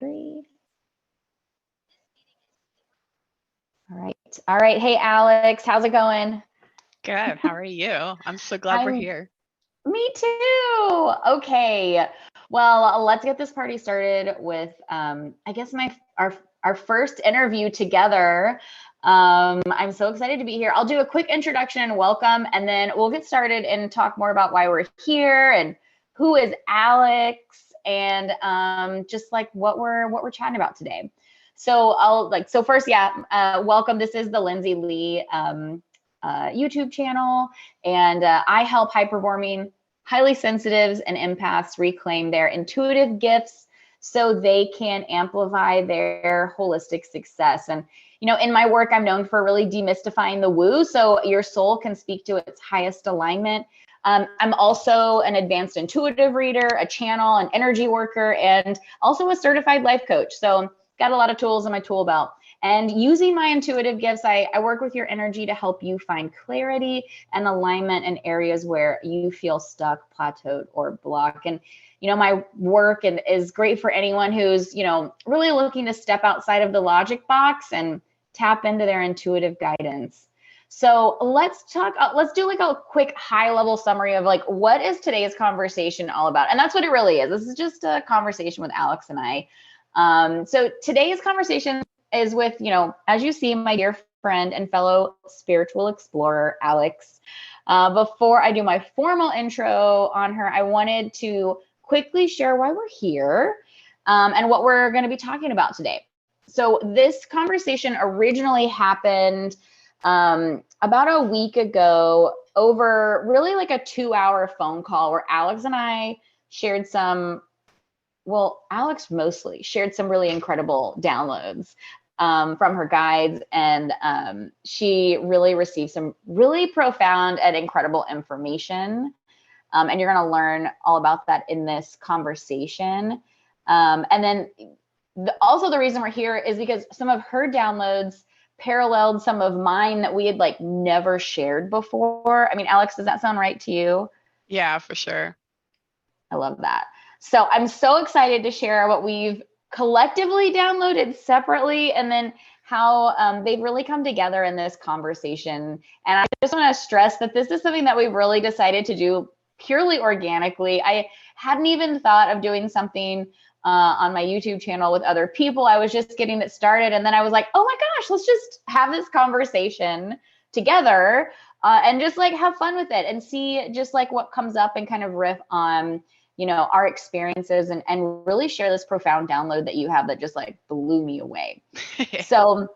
3. All right. Hey, Alex, how's it going? Good. How are you? I'm so glad we're I'm here. Me too. Okay. Well, let's get this party started with I guess our first interview together. I'm so excited to be here. I'll do a quick introduction and welcome, and then we'll get started and talk more about why we're here and who is Alex and just like what we're chatting about today. So first, welcome. This is the Lindsay Lee YouTube channel, and I help high performing, highly sensitives and empaths reclaim their intuitive gifts so they can amplify their holistic success. And in my work, I'm known for really demystifying the woo so your soul can speak to its highest alignment. I'm also an advanced intuitive reader, a channel, an energy worker, and also a certified life coach. So got a lot of tools in my tool belt. And using my intuitive gifts, I work with your energy to help you find clarity and alignment in areas where you feel stuck, plateaued, or blocked. And my work is great for anyone who's really looking to step outside of the logic box and tap into their intuitive guidance. So let's do like a quick high level summary of like, what is today's conversation all about? And that's what it really is. This is just a conversation with Alex and I. So today's conversation is with, as you see, my dear friend and fellow spiritual explorer, Alex. Before I do my formal intro on her, I wanted to quickly share why we're here and what we're going to be talking about today. So this conversation originally happened about a week ago over really like a 2-hour phone call where Alex and I shared Alex mostly shared some really incredible downloads from her guides, and she really received some really profound and incredible information. And you're going to learn all about that in this conversation. And then also the reason we're here is because some of her downloads paralleled some of mine that we had like never shared before. I mean, Alex, does that sound right to you? Yeah, for sure. I love that. So I'm so excited to share what we've collectively downloaded separately, and then how they've really come together in this conversation. And I just want to stress that this is something that we've really decided to do purely organically. I hadn't even thought of doing something on my YouTube channel with other people. I was just getting it started. And then I was like, oh my gosh, let's just have this conversation together and just like have fun with it and see just like what comes up and kind of riff on our experiences and really share this profound download that you have that just like blew me away. So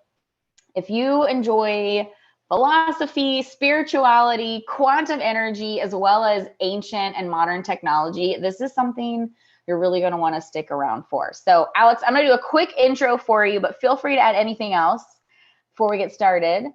if you enjoy philosophy, spirituality, quantum energy, as well as ancient and modern technology, this is something you're really going to want to stick around for. So Alex, I'm going to do a quick intro for you, but feel free to add anything else before we get started.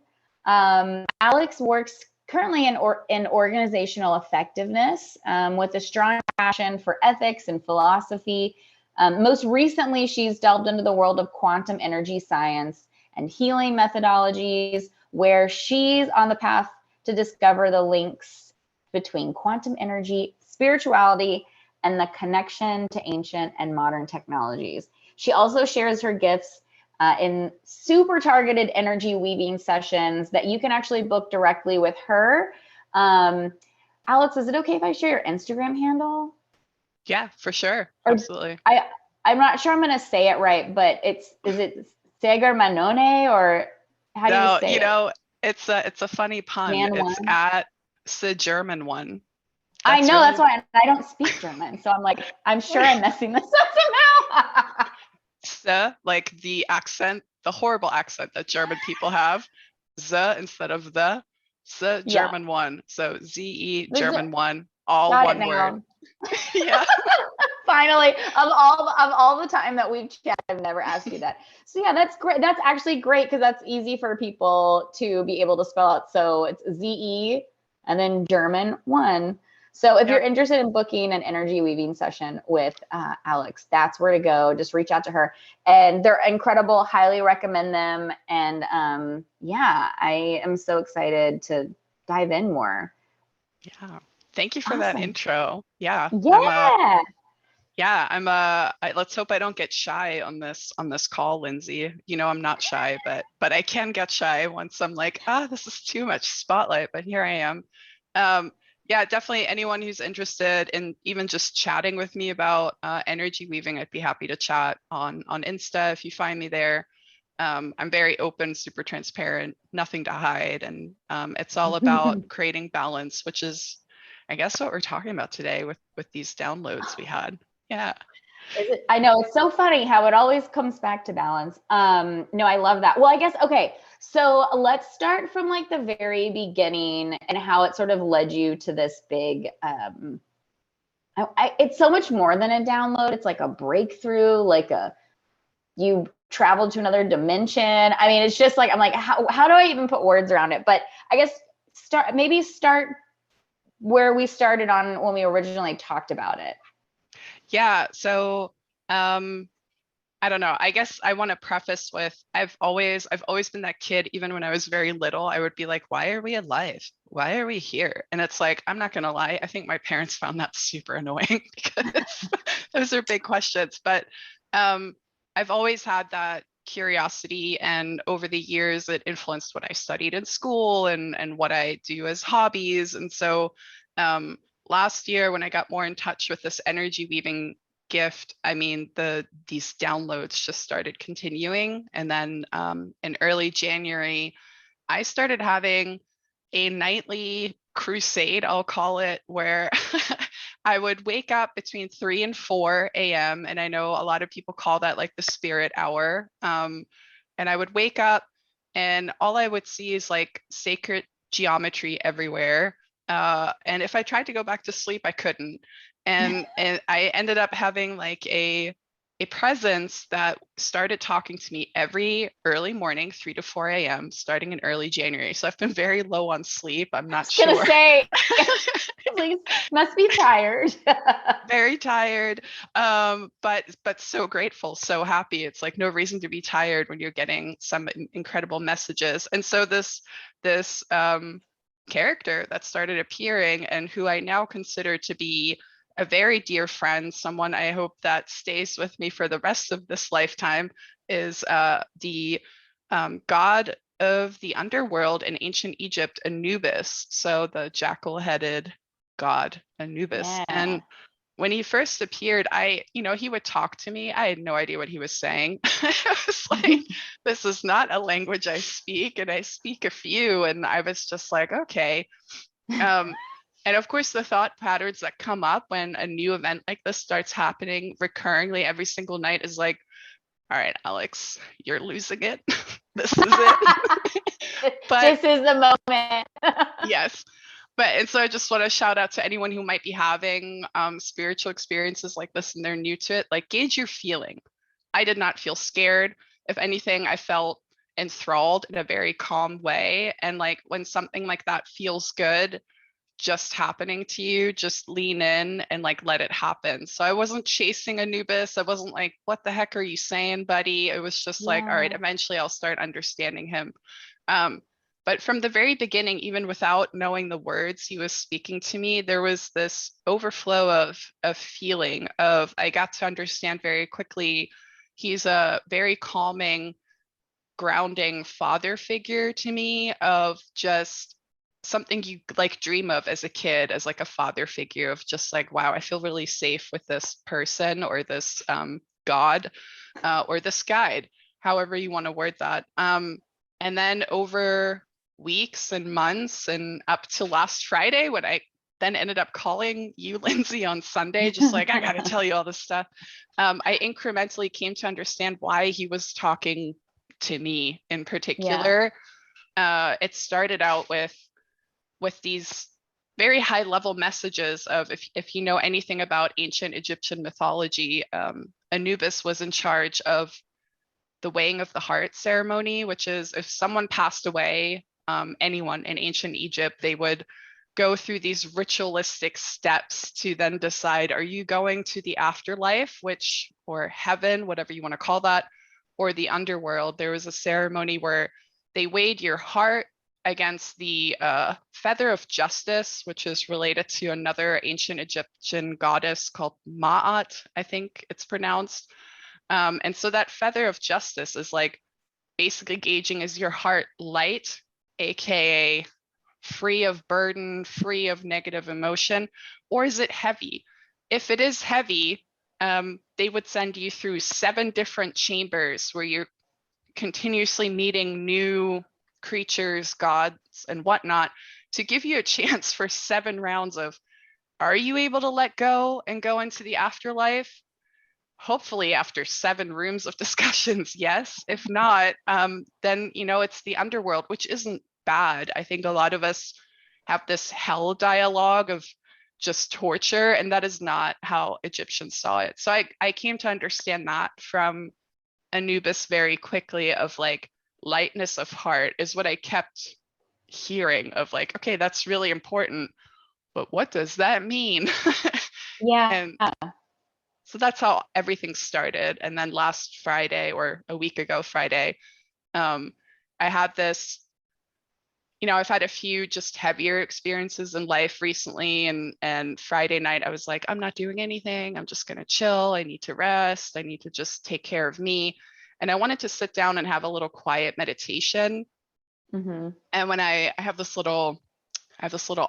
Alex works currently in organizational effectiveness with a strong passion for ethics and philosophy. Most recently, she's delved into the world of quantum energy science and healing methodologies, where she's on the path to discover the links between quantum energy, spirituality, and the connection to ancient and modern technologies. She also shares her gifts in super targeted energy weaving sessions that you can actually book directly with her. Alex, is it okay if I share your Instagram handle? Yeah, for sure. Absolutely. I'm not sure I'm going to say it right, but is it Segar Manone, or how do you say it? It's a funny pun. Man It's one. at the German one. I know, that's why I don't speak German. So I'm like, I'm sure I'm messing this up somehow. Like the accent, the horrible accent that German people have. The instead of the German one. So ZE German one, all Got one word. Yeah. Finally, of all the time that we've chatted, I've never asked you that. So yeah, that's great. That's actually great because that's easy for people to be able to spell out. So it's ZE and then German one. So if you're interested in booking an energy weaving session with Alex, that's where to go. Just reach out to her. And they're incredible. Highly recommend them. And I am so excited to dive in more. Yeah. Thank you for that intro. Yeah. Yeah. Yeah, let's hope I don't get shy on this call, Lindsay. You know, I'm not shy, but I can get shy once I'm like, this is too much spotlight, but here I am. Um, yeah, definitely anyone who's interested in even just chatting with me about energy weaving, I'd be happy to chat on Insta if you find me there. I'm very open, super transparent, nothing to hide, and it's all about creating balance, which is, I guess, what we're talking about today with these downloads we had. Yeah. I know it's so funny how it always comes back to balance. No, I love that. Well, I guess, okay. So let's start from like the very beginning and how it sort of led you to this big, it's so much more than a download. It's like a breakthrough, you traveled to another dimension. I mean, it's just like, I'm like, how do I even put words around it? But I guess start where we started on when we originally talked about it. Yeah. So, I don't know. I guess I want to preface with I've always been that kid, even when I was very little. I would be like, why are we alive? Why are we here? And it's like, I'm not gonna lie, I think my parents found that super annoying because those are big questions. But I've always had that curiosity, and over the years it influenced what I studied in school and what I do as hobbies. And so last year when I got more in touch with this energy weaving gift, I mean, these downloads just started continuing. And then in early January, I started having a nightly crusade, I'll call it, where I would wake up between 3 and 4 a.m. And I know a lot of people call that like the spirit hour. And I would wake up and all I would see is like sacred geometry everywhere. And if I tried to go back to sleep, I couldn't. And I ended up having like a presence that started talking to me every early morning, 3 to 4 a.m., starting in early January. So I've been very low on sleep. I'm not sure. I was gonna say, please, must be tired. Very tired, but so grateful, so happy. It's like no reason to be tired when you're getting some incredible messages. And so this character that started appearing, and who I now consider to be a very dear friend, someone I hope that stays with me for the rest of this lifetime, is the god of the underworld in ancient Egypt, Anubis. So the jackal-headed god Anubis. Yeah. And when he first appeared, he would talk to me. I had no idea what he was saying. I was like, this is not a language I speak, and I speak a few. And I was just like, okay. And of course, the thought patterns that come up when a new event like this starts happening recurringly every single night is like, all right, Alex, you're losing it. This is it. But this is the moment. yes. And so I just want to shout out to anyone who might be having spiritual experiences like this and they're new to it, like gauge your feeling. I did not feel scared. If anything, I felt enthralled in a very calm way. And like when something like that feels good, just happening to you, just lean in and like let it happen. So I wasn't chasing Anubis. I wasn't like, what the heck are you saying, buddy? It was just like, all right, eventually I'll start understanding him. But from the very beginning, even without knowing the words he was speaking to me, there was this overflow of feeling of I got to understand very quickly. He's a very calming, grounding father figure to me, of just something you like dream of as a kid, as like a father figure of just like, wow, I feel really safe with this person or this god or this guide, however you want to word that. And then over weeks and months and up to last Friday, when I then ended up calling you, Lindsay, on Sunday, just like, I got to tell you all this stuff. I incrementally came to understand why he was talking to me in particular. Yeah. It started out with these very high level messages of if you know anything about ancient Egyptian mythology, Anubis was in charge of the weighing of the heart ceremony, which is if someone passed away, anyone in ancient Egypt, they would go through these ritualistic steps to then decide, are you going to the afterlife, or heaven, whatever you want to call that, or the underworld. There was a ceremony where they weighed your heart, against the feather of justice, which is related to another ancient Egyptian goddess called Ma'at, I think it's pronounced. And so that feather of justice is like basically gauging, is your heart light, aka free of burden, free of negative emotion, or is it heavy? If it is heavy, they would send you through 7 different chambers where you're continuously meeting new creatures, gods, and whatnot, to give you a chance for 7 rounds of, are you able to let go and go into the afterlife? Hopefully after 7 rooms of discussions, yes. If not, then, it's the underworld, which isn't bad. I think a lot of us have this hell dialogue of just torture, and that is not how Egyptians saw it. So I came to understand that from Anubis very quickly, of like, lightness of heart is what I kept hearing of, like, okay, that's really important, but what does that mean? Yeah. And so that's how everything started. And then last Friday, or a week ago Friday, I had this, I've had a few just heavier experiences in life recently. And Friday night, I was like, I'm not doing anything. I'm just going to chill. I need to rest. I need to just take care of me. And I wanted to sit down and have a little quiet meditation. Mm-hmm. And when I have this little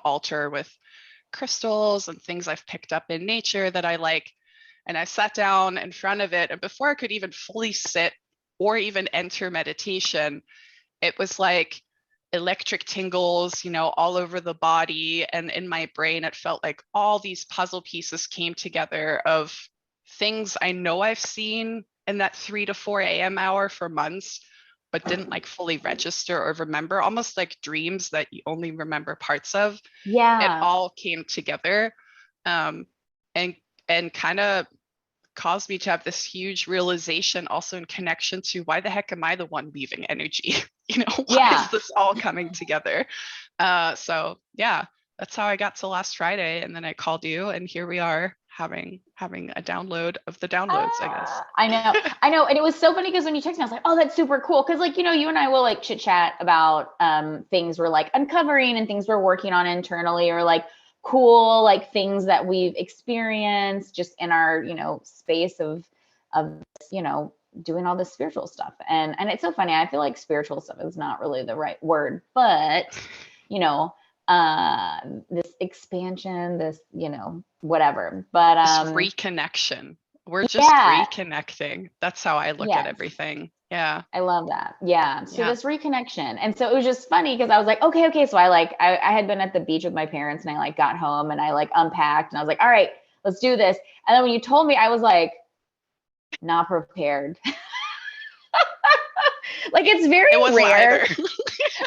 altar with crystals and things I've picked up in nature that I like. And I sat down in front of it. And before I could even fully sit or even enter meditation, it was like electric tingles, all over the body. And in my brain, it felt like all these puzzle pieces came together of things I know I've seen in that 3 to 4 a.m. hour for months, but didn't like fully register or remember, almost like dreams that you only remember parts of. It Yeah. all came together, and kind of caused me to have this huge realization, also in connection to, why the heck am I the one weaving energy? Why is this all coming together? So yeah, that's how I got to last Friday. And then I called you, and here we are having a download of the downloads, I guess. I know. And it was so funny because when you texted me, I was like, oh, that's super cool. Cause like, you and I will like chit chat about things we're like uncovering and things we're working on internally, or like cool, like things that we've experienced just in our, space of, doing all this spiritual stuff. And it's so funny. I feel like spiritual stuff is not really the right word, but, this expansion, this, whatever, but this reconnection. We're just reconnecting. That's how I look at everything. Yeah. I love that. Yeah. So this reconnection. And so it was just funny because I was like, okay. So I had been at the beach with my parents, and I like got home and I like unpacked, and I was like, all right, let's do this. And then when you told me, I was like, not prepared. Like, it's very rare.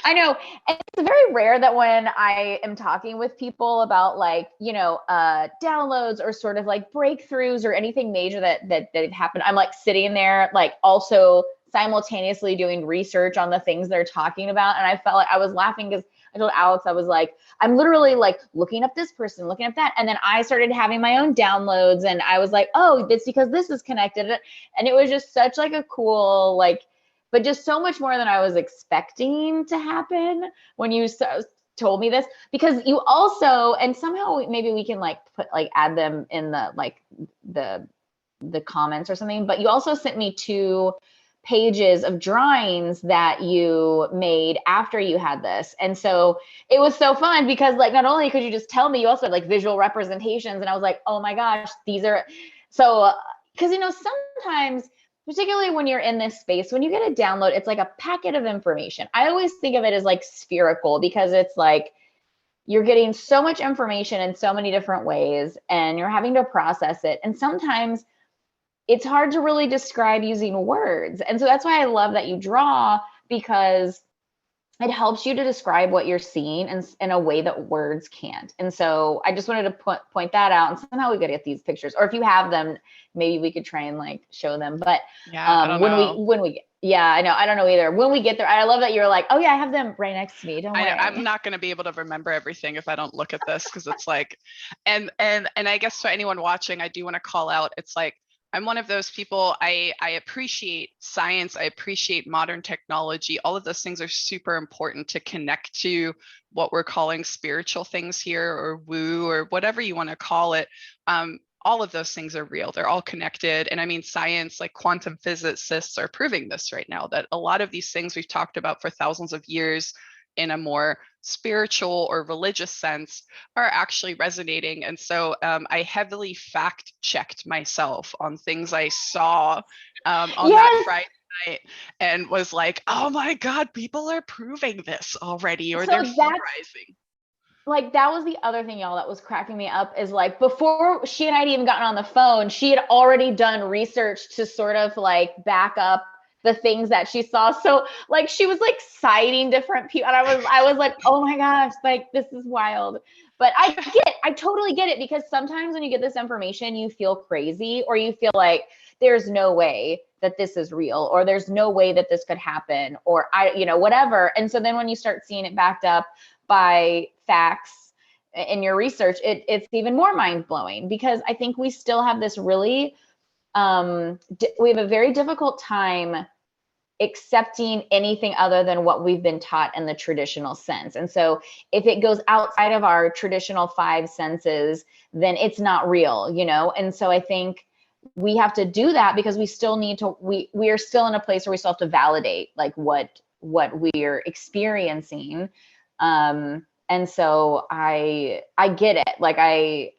I know. And it's very rare that when I am talking with people about like, downloads or sort of like breakthroughs or anything major that happened, I'm like sitting there, like also simultaneously doing research on the things they're talking about. And I felt like I was laughing because I told Alex, I was like, I'm literally like looking up this person, looking up that. And then I started having my own downloads, and I was like, oh, it's because this is connected. And it was just such like a cool, like, but just so much more than I was expecting to happen when you told me this, because you also, and somehow maybe we can like put, like add them in the, like the comments or something, but you also sent me 2 pages of drawings that you made after you had this. And so it was so fun because like, not only could you just tell me, you also had like visual representations. And I was like, oh my gosh, these are so, because, sometimes, particularly when you're in this space, when you get a download, it's like a packet of information. I always think of it as like spherical, because it's like you're getting so much information in so many different ways, and you're having to process it. And sometimes it's hard to really describe using words. And so that's why I love that you draw, because it helps you to describe what you're seeing in a way that words can't. And so I just wanted to point that out, and somehow we could get these pictures, or if you have them, maybe we could try and like show them. But when we yeah, I know. I don't know either. When we get there, I love that you're like, oh yeah, I have them right next to me. Don't worry. I'm not going to be able to remember everything if I don't look at this, because it's like, and I guess for anyone watching, I do want to call out, it's like, I'm one of those people. I appreciate science. I appreciate modern technology. All of those things are super important to connect to what we're calling spiritual things here, or woo, or whatever you want to call it. All of those things are real. They're all connected. And I mean, science, like quantum physicists are proving this right now, that a lot of these things we've talked about for thousands of years in a more spiritual or religious sense are actually resonating. And so I heavily fact checked myself on things I saw on that Yes. Friday night, and was like, oh my God, people are proving this already, or So they're that's theorizing. like, that was the other thing, y'all, that was cracking me up, is like, before she and I had even gotten on the phone, she had already done research to sort of like back up the things that she saw. So like, she was like citing different people, and I was like, oh my gosh, like this is wild. But I get it. I totally get it, because sometimes when you get this information, you feel crazy, or you feel like there's no way that this is real, or there's no way that this could happen, or whatever. And so then when you start seeing it backed up by facts in your research, it's even more mind-blowing, because I think we still have this really we have a very difficult time accepting anything other than what we've been taught in the traditional sense. And so if it goes outside of our traditional five senses, then it's not real, And so I think we have to do that, because we still need to, we are still in a place where we still have to validate like what we're experiencing. And so I get it. Like I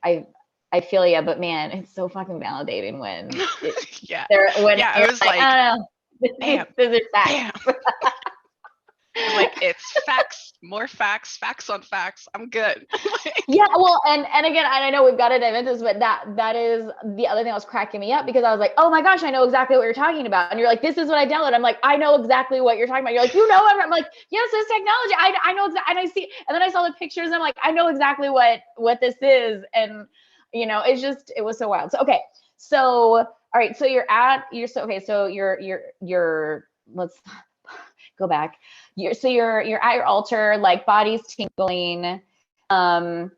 feel you, but man, it's so fucking validating when Yeah. when Yeah. I you're was like, like, I don't know. bam, These are bam. facts. Like, it's facts, more facts, facts on facts. I'm good. Yeah, well, and again, I know we've got to dive into this, but that is the other thing that was cracking me up, because I was like, oh my gosh, I know exactly what you're talking about. And you're like, this is what I downloaded. I'm like, I know exactly what you're talking about. You're like, I'm like, yes, this technology. I know exactly, and I see, and then I saw the pictures, and I'm like, I know exactly what this is. And it was so wild. So okay, so all right, so you're let's go back. You're at your altar, like body's tingling. And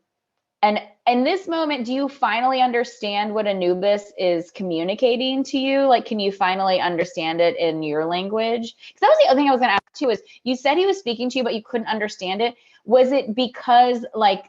in this moment, do you finally understand what Anubis is communicating to you? Like, can you finally understand it in your language? Because that was the other thing I was going to ask too, is you said he was speaking to you, but you couldn't understand it. Was it because like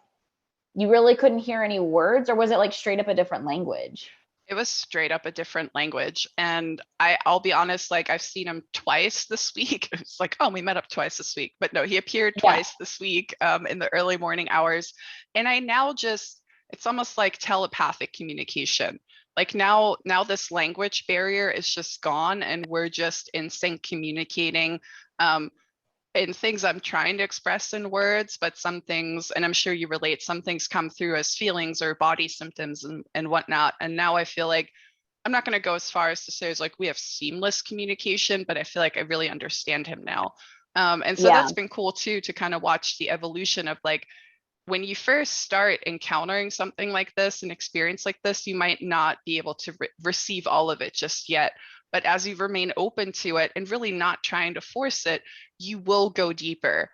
you really couldn't hear any words, or was it like straight up a different language? It was straight up a different language. And I'll be honest, like I've seen him twice this week. It's like, oh, we met up twice this week. But no, he appeared Yeah. twice this week in the early morning hours. And I now it's almost like telepathic communication. Like now this language barrier is just gone, and we're just in sync communicating. In things I'm trying to express in words, but some things, and I'm sure you relate, some things come through as feelings or body symptoms and whatnot. And now I feel like I'm not going to go as far as to say it's like we have seamless communication, but I feel like I really understand him now. And so that's been cool too, to kind of watch the evolution of like, when you first start encountering something like this, an experience like this, you might not be able to receive all of it just yet. But as you remain open to it and really not trying to force it, you will go deeper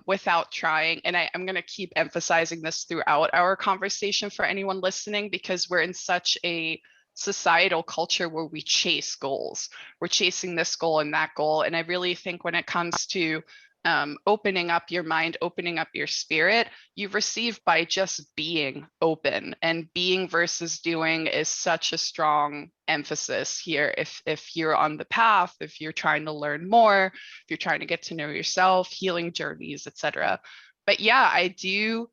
without trying. And I'm going to keep emphasizing this throughout our conversation for anyone listening, because we're in such a societal culture where we chase goals. We're chasing this goal and that goal. And I really think when it comes to opening up your mind, opening up your spirit, you receive by just being open. And being versus doing is such a strong emphasis here. If you're on the path, if you're trying to learn more, if you're trying to get to know yourself, healing journeys, etc. But yeah, I do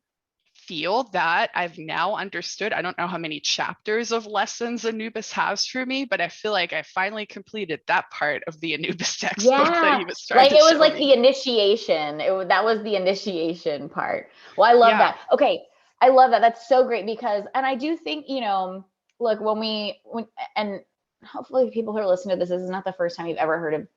feel that I've now understood. I don't know how many chapters of lessons Anubis has for me, but I feel like I finally completed that part of the Anubis textbook that he was trying Like to it was show like me. the initiation. That was the initiation part. Well, I love Yeah. that. Okay, I love that. That's so great, because, and I do think, look, and hopefully people who are listening to this is not the first time you've ever heard of,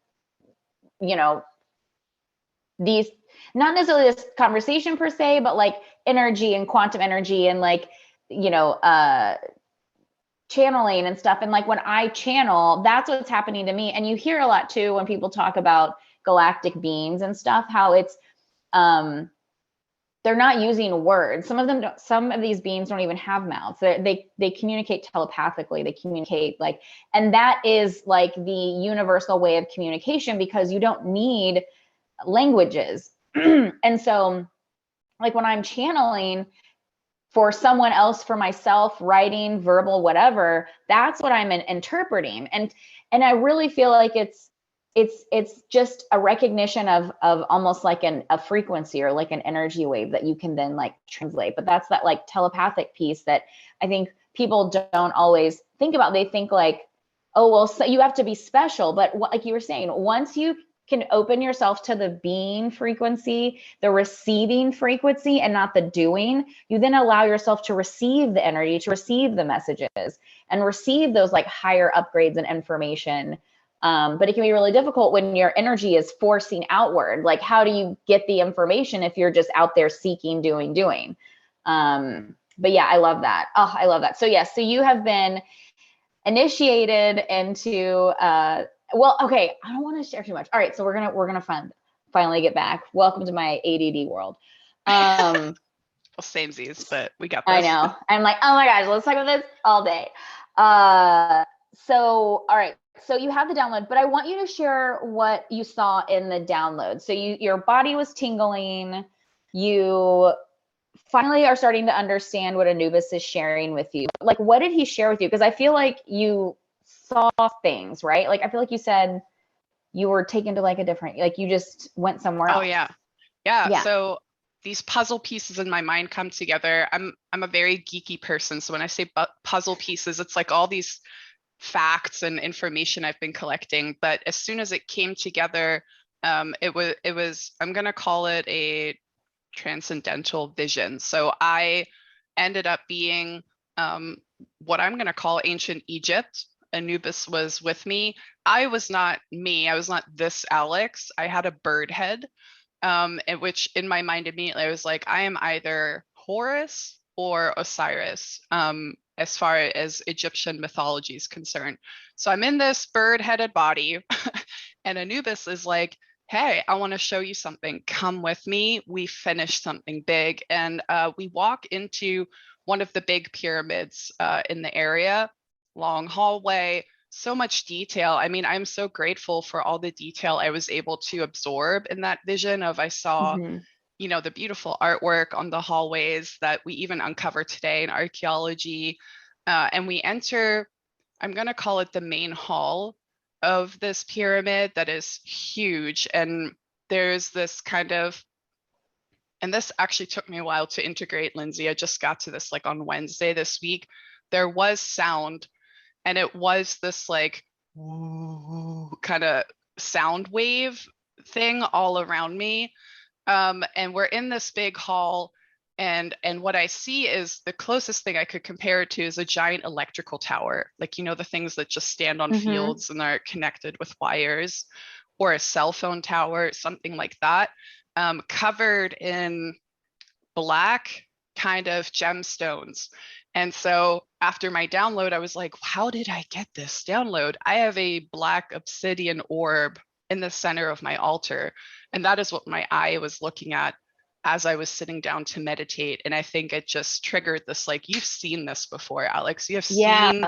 these, not necessarily this conversation per se, but like energy and quantum energy and like, channeling and stuff. And like when I channel, that's what's happening to me. And you hear a lot too when people talk about galactic beings and stuff, how it's they're not using words. Some of them don't, some of these beings don't even have mouths. They communicate telepathically. They communicate like, and that is like the universal way of communication, because you don't need languages. And so like when I'm channeling for someone else, for myself, writing, verbal, whatever, that's what I'm interpreting. And I really feel like it's just a recognition of almost like a frequency, or like an energy wave that you can then like translate. But that's that like telepathic piece that I think people don't always think about. They think like, oh, well, so you have to be special. But like you were saying, once you can open yourself to the being frequency, the receiving frequency, and not the doing, you then allow yourself to receive the energy, to receive the messages, and receive those like higher upgrades and information. But it can be really difficult when your energy is forcing outward. Like, how do you get the information if you're just out there seeking, doing? But yeah, I love that. Oh, I love that. So yes, so you have been initiated into well, okay, I don't want to share too much. All right, so we're gonna finally get back. Welcome to my ADD world. Well, samesies, but we got this. I know. I'm like, oh my gosh, let's talk about this all day. So all right, so you have the download, but I want you to share what you saw in the download. So your body was tingling. You finally are starting to understand what Anubis is sharing with you. Like, what did he share with you? Because I feel like you saw things, right? Like, I feel like you said you were taken to like a different, like you just went somewhere else. Oh yeah. So these puzzle pieces in my mind come together. I'm a very geeky person, so when I say puzzle pieces, it's like all these facts and information I've been collecting. But as soon as it came together, it was I'm gonna call it a transcendental vision. So I ended up being what I'm going to call ancient Egypt. Anubis was with me. I was not me. I was not this Alex. I had a bird head, which in my mind immediately I was like, I am either Horus or Osiris, as far as Egyptian mythology is concerned. So I'm in this bird-headed body, and Anubis is like, hey, I want to show you something. Come with me. We finished something big. And we walk into one of the big pyramids in the area, long hallway, so much detail. I mean, I'm so grateful for all the detail I was able to absorb in that vision of I saw, the beautiful artwork on the hallways that we even uncover today in archaeology. And we enter, I'm going to call it the main hall of this pyramid that is huge. And there's this kind of, and this actually took me a while to integrate, Lindsay. I just got to this like on Wednesday this week. There was sound, and it was this like kind of sound wave thing all around me. And we're in this big hall, and what I see is the closest thing I could compare it to is a giant electrical tower, like the things that just stand on fields and are connected with wires, or a cell phone tower, something like that, covered in black kind of gemstones. And so after my download, I was like, how did I get this download? I have a black obsidian orb in the center of my altar. And that is what my eye was looking at as I was sitting down to meditate. And I think it just triggered this, like, you've seen this before, Alex. You have seen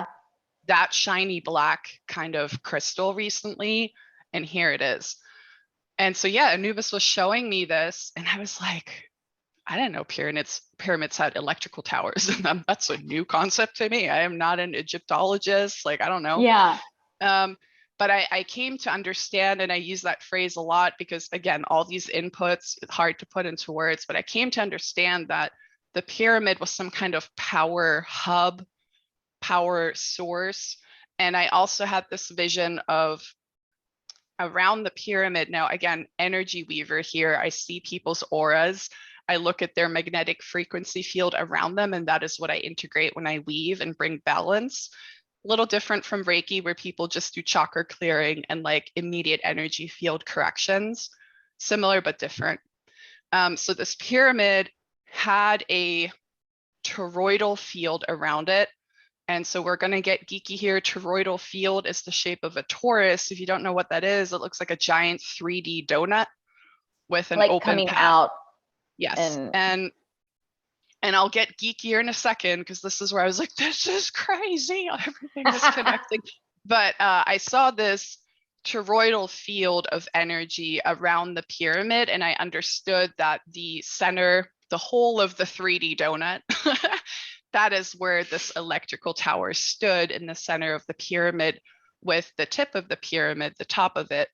that shiny black kind of crystal recently. And here it is. And so, yeah, Anubis was showing me this. And I was like, I didn't know pyramids had electrical towers. That's a new concept to me. I am not an Egyptologist. Like, I don't know. Yeah. But I came to understand, and I use that phrase a lot because, again, all these inputs, it's hard to put into words, but I came to understand that the pyramid was some kind of power hub, power source. And I also had this vision of around the pyramid. Now, again, energy weaver here. I see people's auras. I look at their magnetic frequency field around them, and that is what I integrate when I weave and bring balance. A little different from Reiki, where people just do chakra clearing and like immediate energy field corrections. Similar, but different. So this pyramid had a toroidal field around it. And so we're going to get geeky here. Toroidal field is the shape of a torus. If you don't know what that is, it looks like a giant 3D donut with an like open coming path. out. Yes. And And I'll get geekier in a second, because this is where I was like, this is crazy. Everything is connecting. But I saw this toroidal field of energy around the pyramid, and I understood that the center, the whole of the 3D donut, that is where this electrical tower stood, in the center of the pyramid, with the tip of the pyramid, the top of it,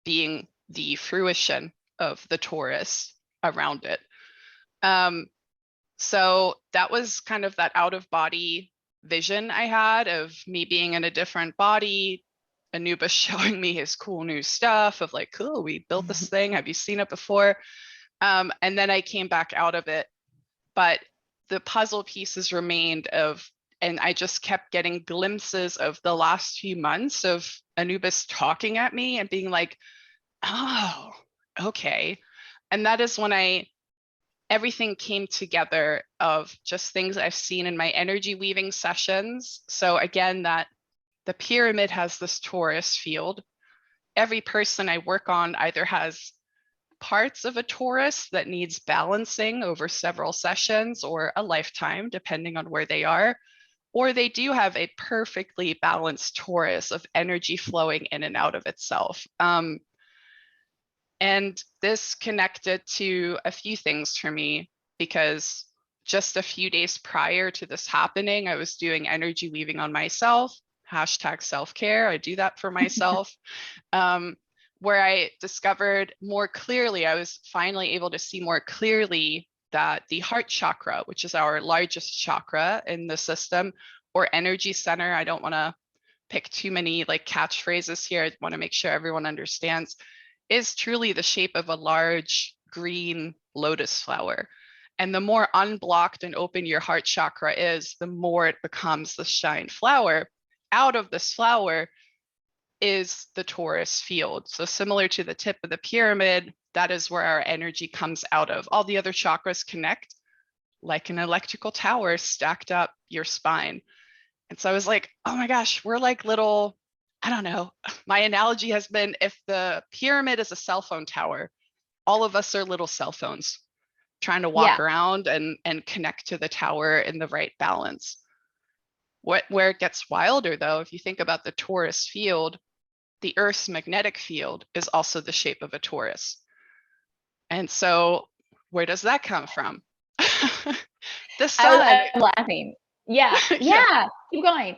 being the fruition of the torus around it. So that was kind of that out of body vision I had of me being in a different body, Anubis showing me his cool new stuff of like, cool, we built this thing. Have you seen it before? And then I came back out of it, but the puzzle pieces remained and I just kept getting glimpses of the last few months of Anubis talking at me and being like, oh, okay. And that is when everything came together of just things I've seen in my energy weaving sessions. So again, that the pyramid has this torus field. Every person I work on either has parts of a torus that needs balancing over several sessions or a lifetime, depending on where they are, or they do have a perfectly balanced torus of energy flowing in and out of itself. And this connected to a few things for me, because just a few days prior to this happening, I was doing energy weaving on myself, hashtag self-care. I do that for myself, where I discovered more clearly, I was finally able to see more clearly that the heart chakra, which is our largest chakra in the system, or energy center, I don't want to pick too many like catchphrases here. I want to make sure everyone understands, is truly the shape of a large green lotus flower. And the more unblocked and open your heart chakra is, the more it becomes the giant flower. Out of this flower is the torus field. So similar to the tip of the pyramid, that is where our energy comes out of. All the other chakras connect like an electrical tower stacked up your spine. And so I was like, oh my gosh, we're like little, I don't know. My analogy has been, if the pyramid is a cell phone tower, all of us are little cell phones trying to walk around and connect to the tower in the right balance. Where it gets wilder though, if you think about the torus field, the Earth's magnetic field is also the shape of a torus. And so where does that come from? The sun. I'm laughing. Yeah. Yeah. Keep going.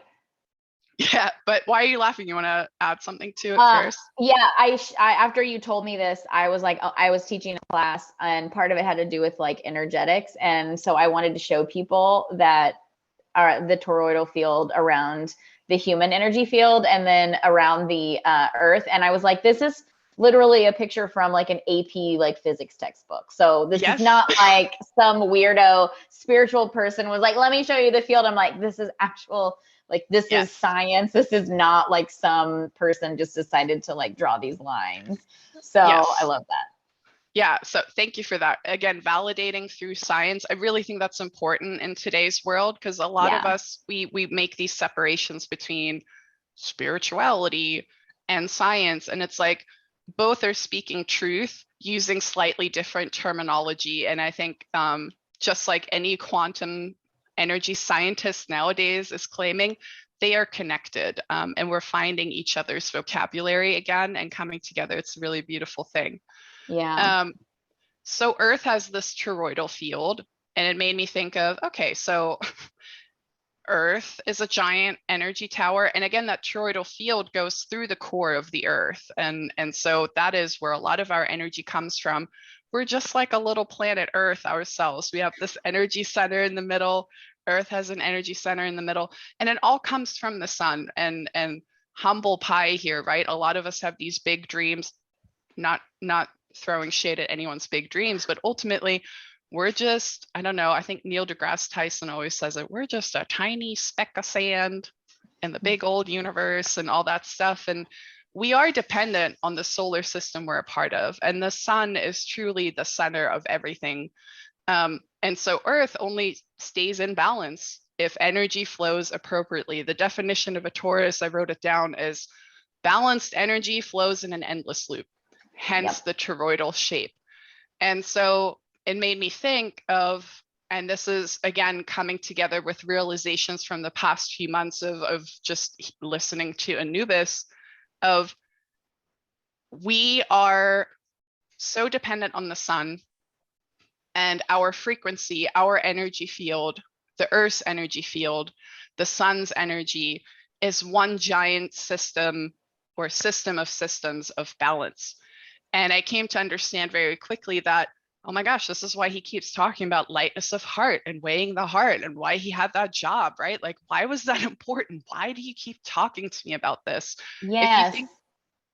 Yeah, but why are you laughing? You want to add something to it first? Yeah, I after you told me this, I was like, I was teaching a class, and part of it had to do with like energetics, and so I wanted to show people that the toroidal field around the human energy field, and then around the Earth, and I was like, this is literally a picture from like an AP like physics textbook. So this is not like some weirdo spiritual person was like, let me show you the field. I'm like, this is actual. Like, this is science. This is not like some person just decided to like draw these lines. So I love that. Yeah. So thank you for that. Again, validating through science. I really think that's important in today's world, because a lot of us, we make these separations between spirituality and science. And it's like both are speaking truth using slightly different terminology. And I think just like any quantum energy scientist nowadays is claiming, they are connected, and we're finding each other's vocabulary again and coming together. It's a really beautiful thing. Yeah. So Earth has this toroidal field, and it made me think of, okay, so Earth is a giant energy tower. And again, that toroidal field goes through the core of the Earth. And so that is where a lot of our energy comes from. We're just like a little planet Earth ourselves. We have this energy center in the middle. Earth has an energy center in the middle, and it all comes from the sun. And humble pie here, right? A lot of us have these big dreams, not throwing shade at anyone's big dreams, but ultimately we're just, I don't know, I think Neil deGrasse Tyson always says it, we're just a tiny speck of sand in the big old universe and all that stuff. And we are dependent on the solar system we're a part of. And the sun is truly the center of everything. And so Earth only stays in balance if energy flows appropriately. The definition of a torus, I wrote it down, is balanced energy flows in an endless loop, hence the toroidal shape. And so it made me think of, and this is again coming together with realizations from the past few months of just listening to Anubis, of we are so dependent on the sun and our frequency, our energy field, the Earth's energy field, the sun's energy is one giant system or system of systems of balance. And I came to understand very quickly that, oh my gosh, this is why he keeps talking about lightness of heart and weighing the heart and why he had that job, right? Like, why was that important? Why do you keep talking to me about this? If you Yes. think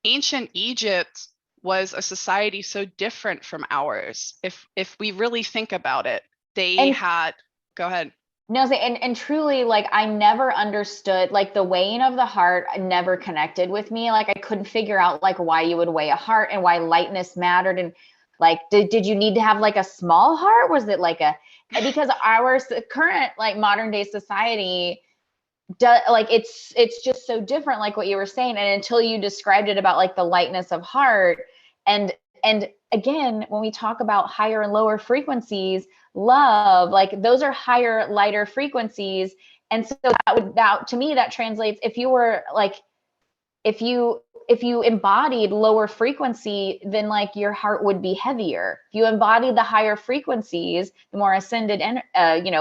ancient Egypt was a society so different from ours, if we really think about it, they And had, go ahead. no, and truly, like, I never understood, like, the weighing of the heart never connected with me. Like, I couldn't figure out like why you would weigh a heart and why lightness mattered. And like, did you need to have like a small heart? Was it like because our current like modern day society like it's just so different, like what you were saying. And until you described it about like the lightness of heart, and and again, when we talk about higher and lower frequencies, love, like those are higher, lighter frequencies. And so that to me, that translates, if you were like, if you embodied lower frequency, then like your heart would be heavier. If you embodied the higher frequencies, the more ascended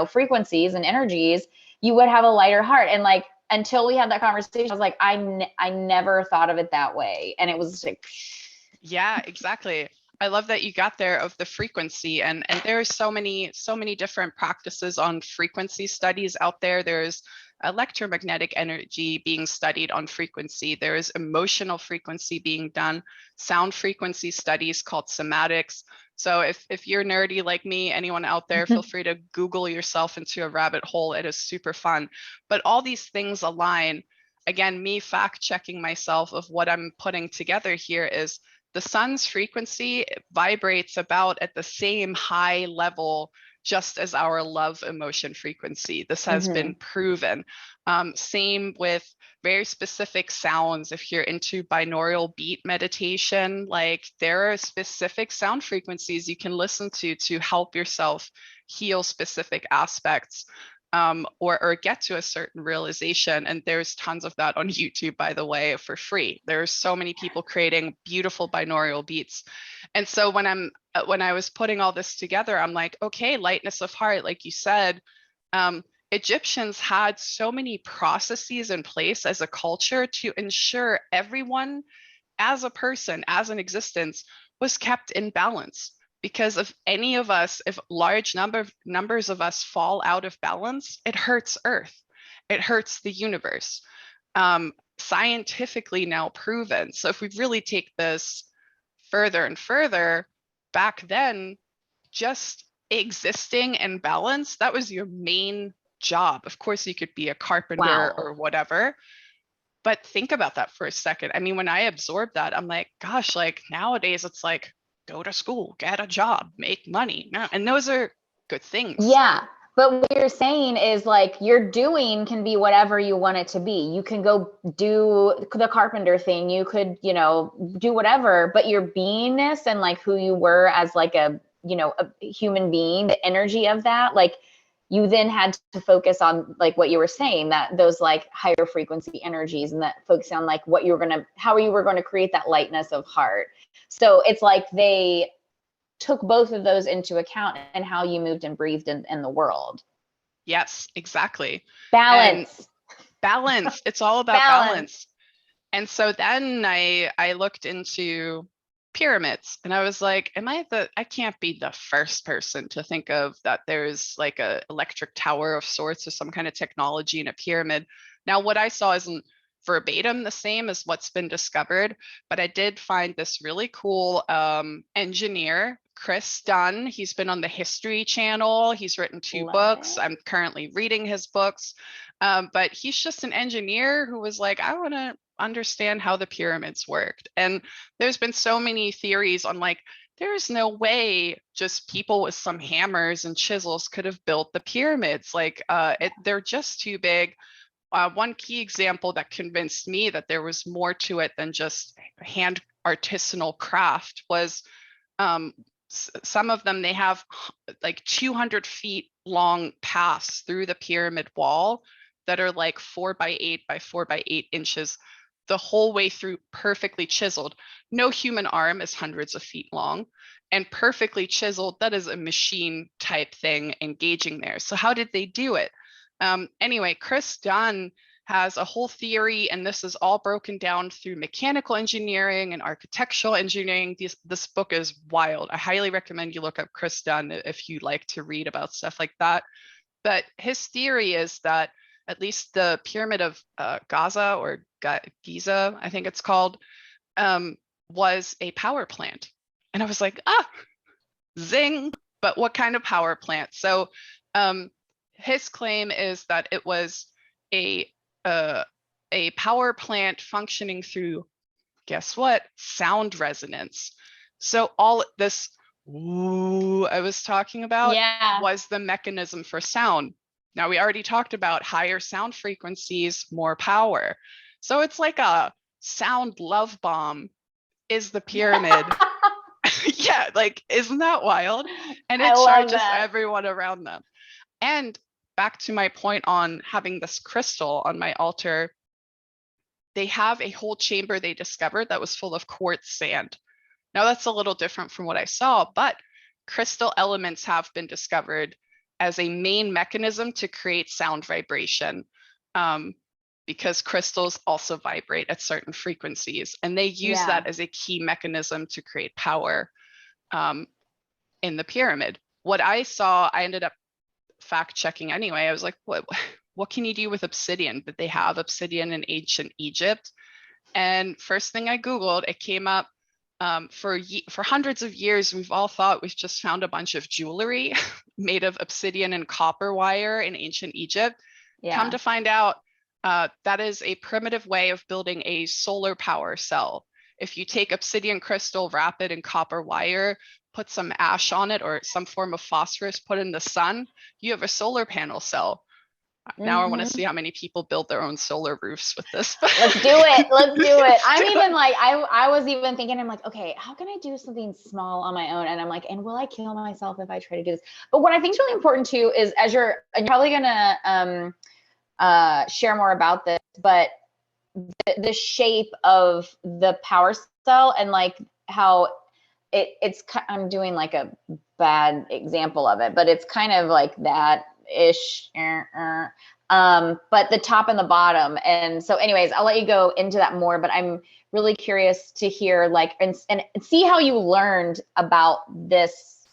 frequencies and energies, you would have a lighter heart. And like, until we had that conversation, I was like, I never thought of it that way. And it was like, Yeah, exactly. I love that you got there of the frequency, and there are so many different practices on frequency studies out there. There's electromagnetic energy being studied on frequency. There is emotional frequency being done, sound frequency studies called somatics. So if you're nerdy like me, anyone out there, feel free to Google yourself into a rabbit hole. It is super fun. But all these things align. Again, me fact checking myself of what I'm putting together here is the sun's frequency vibrates about at the same high level just as our love emotion frequency. This has been proven. Same with very specific sounds. If you're into binaural beat meditation, like there are specific sound frequencies you can listen to help yourself heal specific aspects. Or get to a certain realization. And there's tons of that on YouTube, by the way, for free. There's so many people creating beautiful binaural beats. And so when I was putting all this together, I'm like, okay, lightness of heart, like you said, Egyptians had so many processes in place as a culture to ensure everyone as a person, as an existence, was kept in balance. Because if any of us, if large numbers of us fall out of balance, it hurts Earth, it hurts the universe. Scientifically now proven. So if we really take this further and further, back then, just existing in balance, that was your main job. Of course, you could be a carpenter wow. or whatever, but think about that for a second. I mean, when I absorbed that, I'm like, gosh, like nowadays it's like, go to school, get a job, make money. No, and those are good things. Yeah. But what you're saying is like your doing can be whatever you want it to be. You can go do the carpenter thing. You could, do whatever, but your beingness and like who you were as like a human being, the energy of that, like you then had to focus on like what you were saying, that those like higher frequency energies, and that focusing on like how you were going to create that lightness of heart. So it's like they took both of those into account and how you moved and breathed in the world. Yes, exactly. And Balance. balance, it's all about Balance. balance. And so then I looked into pyramids and I was like, I can't be the first person to think of that there's like a electric tower of sorts or some kind of technology in a pyramid. Now, what I saw isn't verbatim the same as what's been discovered, but I did find this really cool engineer, Chris Dunn. He's been on the History Channel. He's written 2 Love books. it. I'm currently reading his books. But he's just an engineer who was like, I want to understand how the pyramids worked. And there's been so many theories on like, there's no way just people with some hammers and chisels could have built the pyramids. Like they're just too big. One key example that convinced me that there was more to it than just hand artisanal craft was some of them, they have like 200 feet long paths through the pyramid wall that are like 4 by 8 by 4 by 8 inches the whole way through, perfectly chiseled. No human arm is hundreds of feet long, and perfectly chiseled. That is a machine type thing engaging there. So how did they do it? Anyway, Chris Dunn has a whole theory, and this is all broken down through mechanical engineering and architectural engineering. This book is wild. I highly recommend you look up Chris Dunn if you like to read about stuff like that. But his theory is that at least the pyramid of Gaza, or Giza, I think it's called, was a power plant. And I was like, zing, but what kind of power plant? So his claim is that it was a power plant functioning through, guess what? Sound resonance. So all this ooh I was talking about was the mechanism for sound. Now, we already talked about higher sound frequencies, more power. So it's like a sound love bomb is the pyramid. Yeah, like, isn't that wild? And it charges everyone around them. And back to my point on having this crystal on my altar, they have a whole chamber they discovered that was full of quartz sand. Now, that's a little different from what I saw, but crystal elements have been discovered as a main mechanism to create sound vibration, because crystals also vibrate at certain frequencies, and they use that as a key mechanism to create power in the pyramid. What I saw, I ended up fact checking anyway. I was like, what can you do with obsidian? But they have obsidian in ancient Egypt. And first thing I Googled, it came up, for hundreds of years, we've all thought we've just found a bunch of jewelry made of obsidian and copper wire in ancient Egypt. Come to find out, that is a primitive way of building a solar power cell. If you take obsidian crystal, wrap it in copper wire, put some ash on it or some form of phosphorus, put in the sun, you have a solar panel cell. Now I want to see how many people build their own solar roofs with this. Let's do it. Let's do it. I'm even like, I was even thinking, I'm like, okay, how can I do something small on my own? And I'm like, and will I kill myself if I try to do this? But what I think is really important too is, and you're probably gonna share more about this, but the shape of the power cell and like how it's, I'm doing like a bad example of it, but it's kind of like that ish, but the top and the bottom. And so anyways, I'll let you go into that more, but I'm really curious to hear like, and see how you learned about this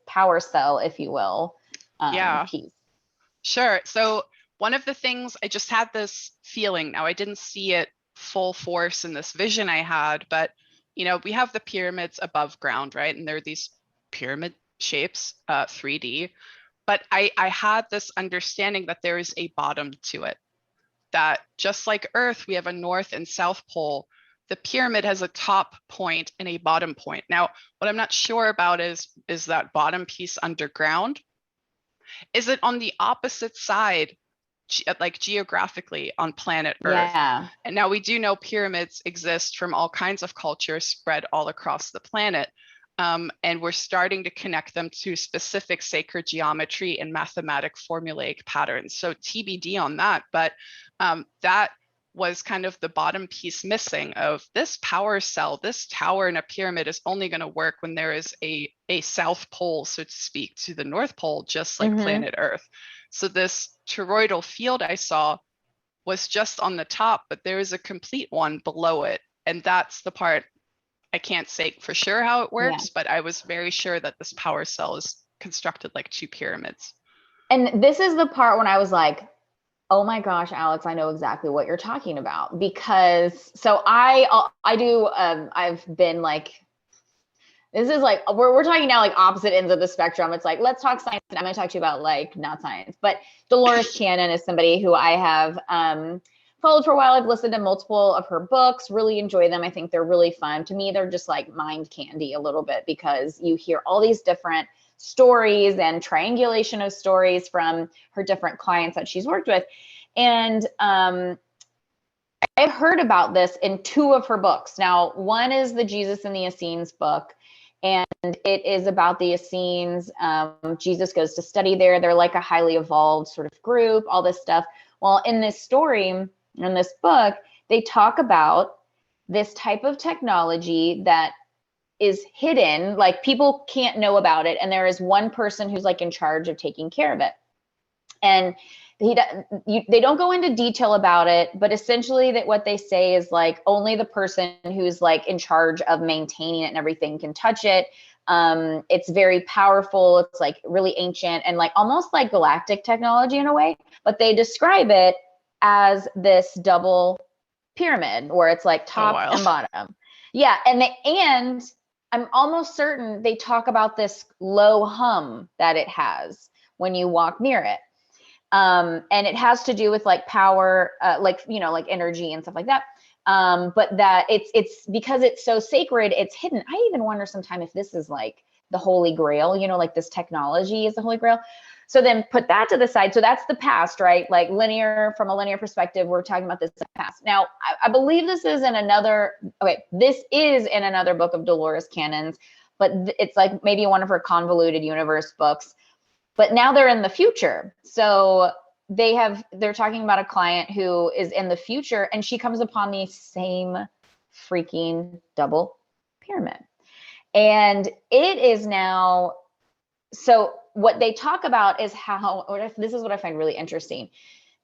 power cell, if you will, piece. Sure. So one of the things, I just had this feeling, now I didn't see it full force in this vision I had, but you know, we have the pyramids above ground, right? And there are these pyramid shapes, 3D. But I had this understanding that there is a bottom to it, that just like Earth, we have a north and south pole. The pyramid has a top point and a bottom point. Now, what I'm not sure about is that bottom piece underground? Is it on the opposite side, like geographically on planet Earth? Yeah. And now we do know pyramids exist from all kinds of cultures spread all across the planet. And we're starting to connect them to specific sacred geometry and mathematic formulaic patterns. So TBD on that, but that was kind of the bottom piece missing of this power cell. This tower in a pyramid is only going to work when there is a south pole, so to speak, to the North Pole, just like planet Earth. So this toroidal field I saw was just on the top, but there is a complete one below it. And that's the part I can't say for sure how it works, but I was very sure that this power cell is constructed like two pyramids. And this is the part when I was like, oh my gosh, Alex, I know exactly what you're talking about, because so I've been like, this is like, we're talking now like opposite ends of the spectrum. It's like, let's talk science. And I'm going to talk to you about like not science, but Dolores Cannon is somebody who I have followed for a while. I've listened to multiple of her books, really enjoy them. I think they're really fun. To me, they're just like mind candy a little bit, because you hear all these different stories and triangulation of stories from her different clients that she's worked with. And I've heard about this in two of her books. Now, one is the Jesus and the Essenes book, And it is about the Essenes. Jesus goes to study there. They're like a highly evolved sort of group, all this stuff. Well, in this story, in this book, they talk about this type of technology that is hidden, like people can't know about it. And there is one person who's like in charge of taking care of it. And they don't go into detail about it, but essentially that what they say is like only the person who's like in charge of maintaining it and everything can touch it. It's very powerful. It's like really ancient and like almost like galactic technology in a way, but they describe it as this double pyramid where it's like top and bottom. Yeah. And I'm almost certain they talk about this low hum that it has when you walk near it. And it has to do with like power, like, you know, like energy and stuff like that. But that it's because it's so sacred, it's hidden. I even wonder sometime if this is like the Holy Grail, you know, like this technology is the Holy Grail. So then put that to the side. So that's the past, right? Like from a linear perspective, we're talking about this past. Now, I believe this is in another book of Dolores Cannon's, but it's like maybe one of her convoluted universe books. But now they're in the future. So they're talking about a client who is in the future and she comes upon the same freaking double pyramid. And it is now, so what they talk about is this is what I find really interesting.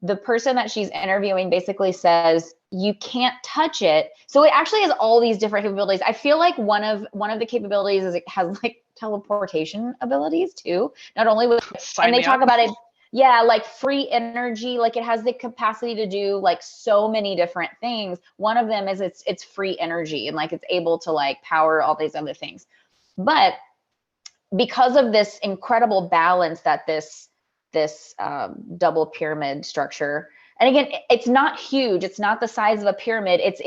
The person that she's interviewing basically says, you can't touch it. So it actually has all these different capabilities. I feel like one of the capabilities is it has like teleportation abilities too. Not only with, and they talk about it, yeah, like free energy, like it has the capacity to do like so many different things. One of them is it's free energy and like it's able to like power all these other things. But because of this incredible balance that this double pyramid structure, and again, it's not huge, it's not the size of a pyramid, it's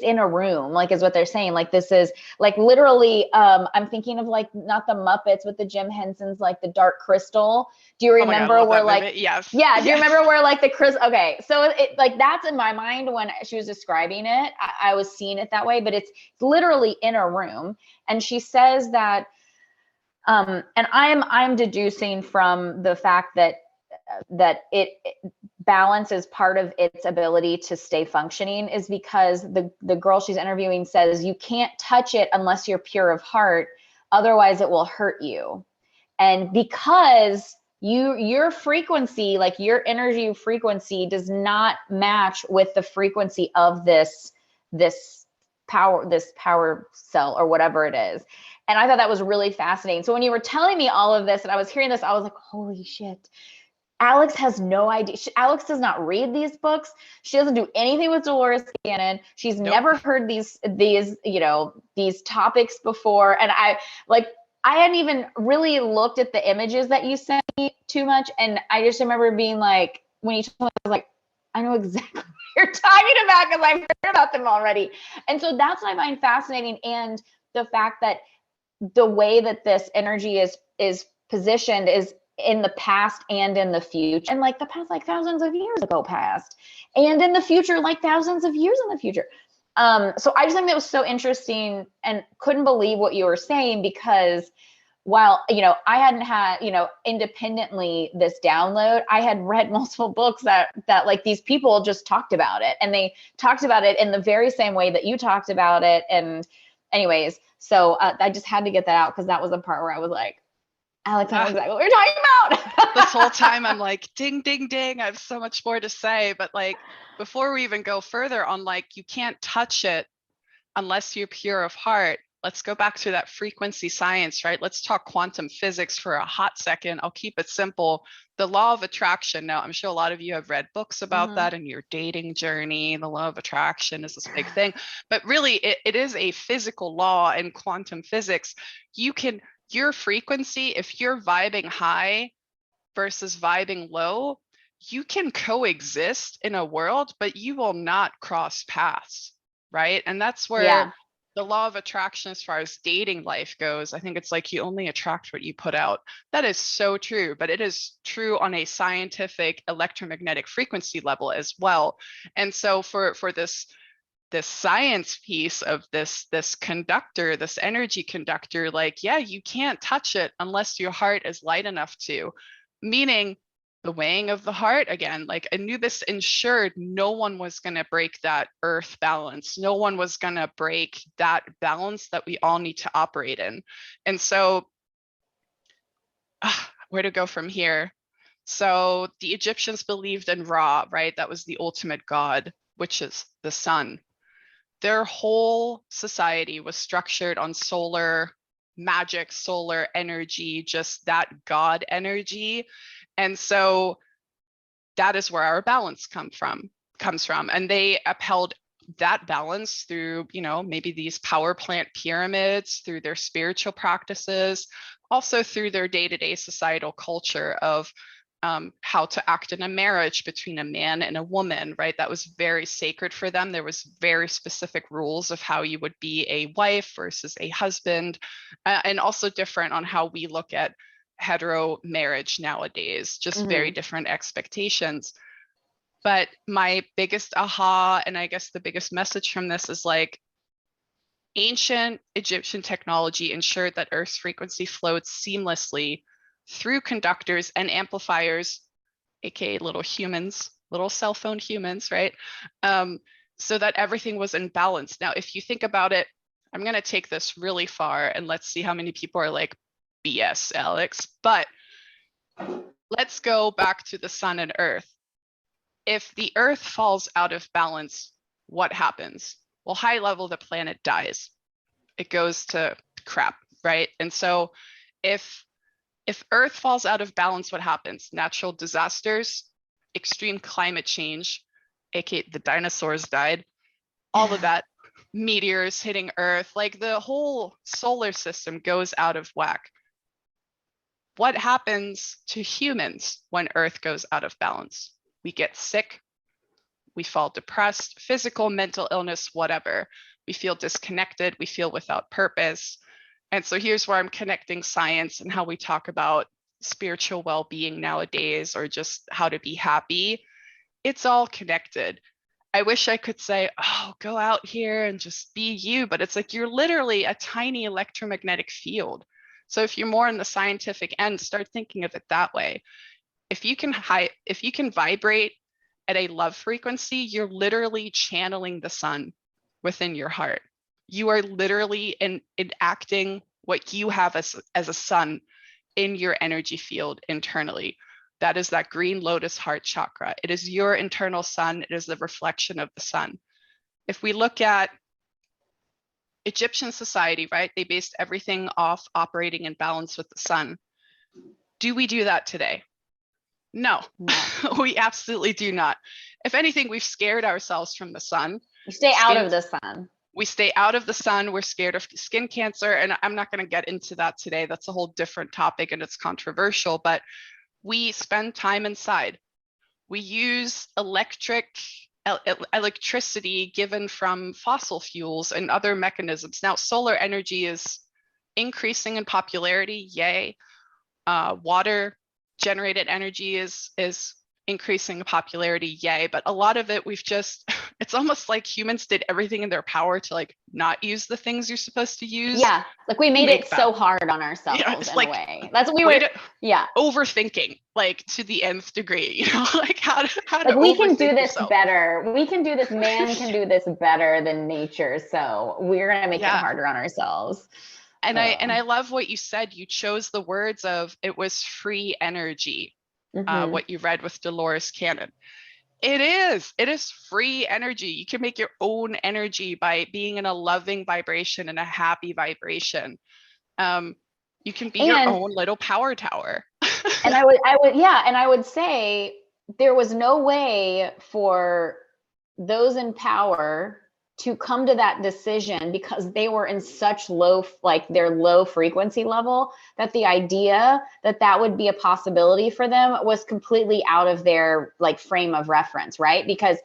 in a room, like is what they're saying. Like this is like literally I'm thinking of like not the Muppets with the Jim Henson's, like the Dark Crystal. Do you remember where like movie? Yes. Yeah, do you remember where like the crystal? Okay, so it like that's in my mind when she was describing it. I was seeing it that way, but it's literally in a room. And she says that and I'm deducing from the fact that it balance is part of its ability to stay functioning is because the girl she's interviewing says you can't touch it unless you're pure of heart, otherwise it will hurt you. And because your frequency, like your energy frequency, does not match with the frequency of this power cell or whatever it is. And I thought that was really fascinating. So when you were telling me all of this and I was hearing this, I was like, holy shit. Alex has no idea. Alex does not read these books. She doesn't do anything with Dolores Cannon. She's never heard these topics before. And I hadn't even really looked at the images that you sent me too much. And I just remember being like, when you told me, I was like, I know exactly what you're talking about because I've heard about them already. And so that's what I find fascinating. And the fact that the way that this energy is positioned is in the past and in the future, and like the past, like thousands of years ago past, and in the future, like thousands of years in the future. So I just think that was so interesting and couldn't believe what you were saying, because while, I hadn't had, independently this download, I had read multiple books that like these people just talked about it, and they talked about it in the very same way that you talked about it. And anyways, so I just had to get that out because that was the part where I was like, Alex, I know exactly what you're talking about. This whole time I'm like, ding, ding, ding. I have so much more to say. But like, before we even go further on, like, you can't touch it unless you're pure of heart. Let's go back to that frequency science, right? Let's talk quantum physics for a hot second. I'll keep it simple. The law of attraction. Now, I'm sure a lot of you have read books about that in your dating journey. The law of attraction is this big thing. But really, it is a physical law in quantum physics. Your frequency, if you're vibing high versus vibing low, you can coexist in a world, but you will not cross paths, right? And that's where the law of attraction, as far as dating life goes, I think it's like you only attract what you put out. That is so true, but it is true on a scientific electromagnetic frequency level as well. And so for this this science piece of this conductor, this energy conductor, like, yeah, you can't touch it unless your heart is light enough to, meaning the weighing of the heart again, like Anubis ensured no one was going to break that earth balance. No one was going to break that balance that we all need to operate in. And so where to go from here? So the Egyptians believed in Ra, right? That was the ultimate god, which is the sun. Their whole society was structured on solar magic, solar energy, just that god energy. And so that is where our balance comes from. And they upheld that balance through, maybe these power plant pyramids, through their spiritual practices, also through their day-to-day societal culture of how to act in a marriage between a man and a woman, right? That was very sacred for them. There was very specific rules of how you would be a wife versus a husband, and also different on how we look at hetero marriage nowadays, just very different expectations. But my biggest aha, and I guess the biggest message from this is like, ancient Egyptian technology ensured that Earth's frequency flowed seamlessly through conductors and amplifiers, aka little humans, little cell phone humans, right? So that everything was in balance. Now, if you think about it, I'm going to take this really far and let's see how many people are like, BS, Alex. But let's go back to the sun and Earth. If the Earth falls out of balance, what happens? Well, high level, the planet dies. It goes to crap, right? And so if Earth falls out of balance, what happens? Natural disasters, extreme climate change, aka the dinosaurs died, all of that, meteors hitting Earth, like the whole solar system goes out of whack. What happens to humans when Earth goes out of balance? We get sick, we fall depressed, physical, mental illness, whatever. We feel disconnected, we feel without purpose. And so here's where I'm connecting science and how we talk about spiritual well-being nowadays, or just how to be happy. It's all connected. I wish I could say, oh, go out here and just be you, but it's like you're literally a tiny electromagnetic field. So if you're more in the scientific end, start thinking of it that way. If you can vibrate at a love frequency, you're literally channeling the sun within your heart. You are literally enacting what you have as a sun in your energy field internally. That is that green lotus heart chakra. It is your internal sun. It is the reflection of the sun. If we look at Egyptian society, right, they based everything off operating in balance with the sun. Do we do that today? No, we absolutely do not. If anything, we've scared ourselves from the sun. We stay out of the sun. We stay out of the sun. We're scared of skin cancer. And I'm not going to get into that today. That's a whole different topic and it's controversial, but we spend time inside. We use electricity given from fossil fuels and other mechanisms. Now, solar energy is increasing in popularity, yay. Water generated energy is increasing in popularity, yay. But a lot of it, it's almost like humans did everything in their power to like not use the things you're supposed to use. Yeah, like we made it so hard on ourselves in a way. That's what we were, overthinking like to the nth degree, like how to like we can do this yourself. better. We can do this, man can do this better than nature. So we're going to make it harder on ourselves. And I love what you said. You chose the words of, it was free energy. What you read with Dolores Cannon. It is free energy. You can make your own energy by being in a loving vibration and a happy vibration. You can be your own little power tower. And I would say there was no way for those in power to come to that decision because they were in such their low frequency level, that the idea that would be a possibility for them was completely out of their like frame of reference, right? Because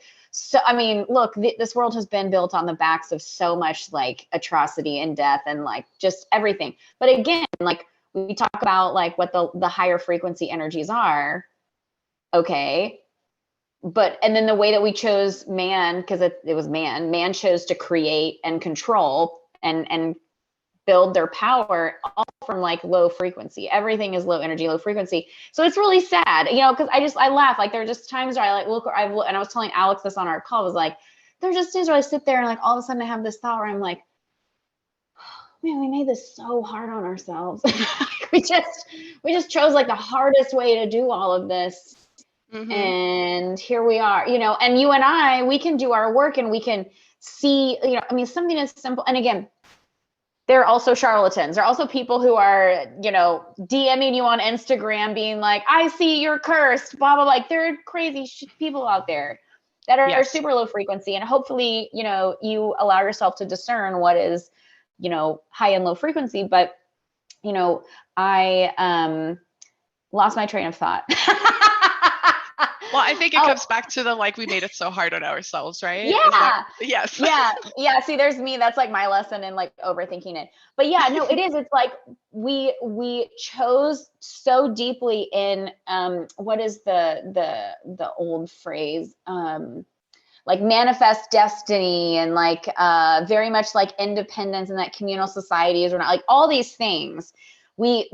look, this world has been built on the backs of so much like atrocity and death and like just everything. But again, like we talk about like what the higher frequency energies are, okay, and then the way that we chose man, because it was man chose to create and control and build their power all from like low frequency. Everything is low energy, low frequency. So it's really sad, you know, because I laugh. Like there are just times where I like look, and I was telling Alex this on our call, was like, there's just days where I sit there and like all of a sudden I have this thought where I'm like, man, we made this so hard on ourselves. we just chose like the hardest way to do all of this. Mm-hmm. And here we are, you know, and you and I, we can do our work and we can see, you know, I mean, something as simple. And again, there are also charlatans. There are also people who are, you know, DMing you on Instagram being like, I see you're cursed, blah, blah, blah. Like there are crazy people out there that are super low frequency. And hopefully, you know, you allow yourself to discern what is, you know, high and low frequency. But, you know, I lost my train of thought. Well, I think it comes back to the, like, we made it so hard on ourselves, right? Yeah. Yes. Yeah. See, there's me. That's like my lesson in like overthinking it. But yeah, no, it is. It's like we chose so deeply in what is the old phrase? Like manifest destiny and like very much like independence and that communal societies or not, like all these things. We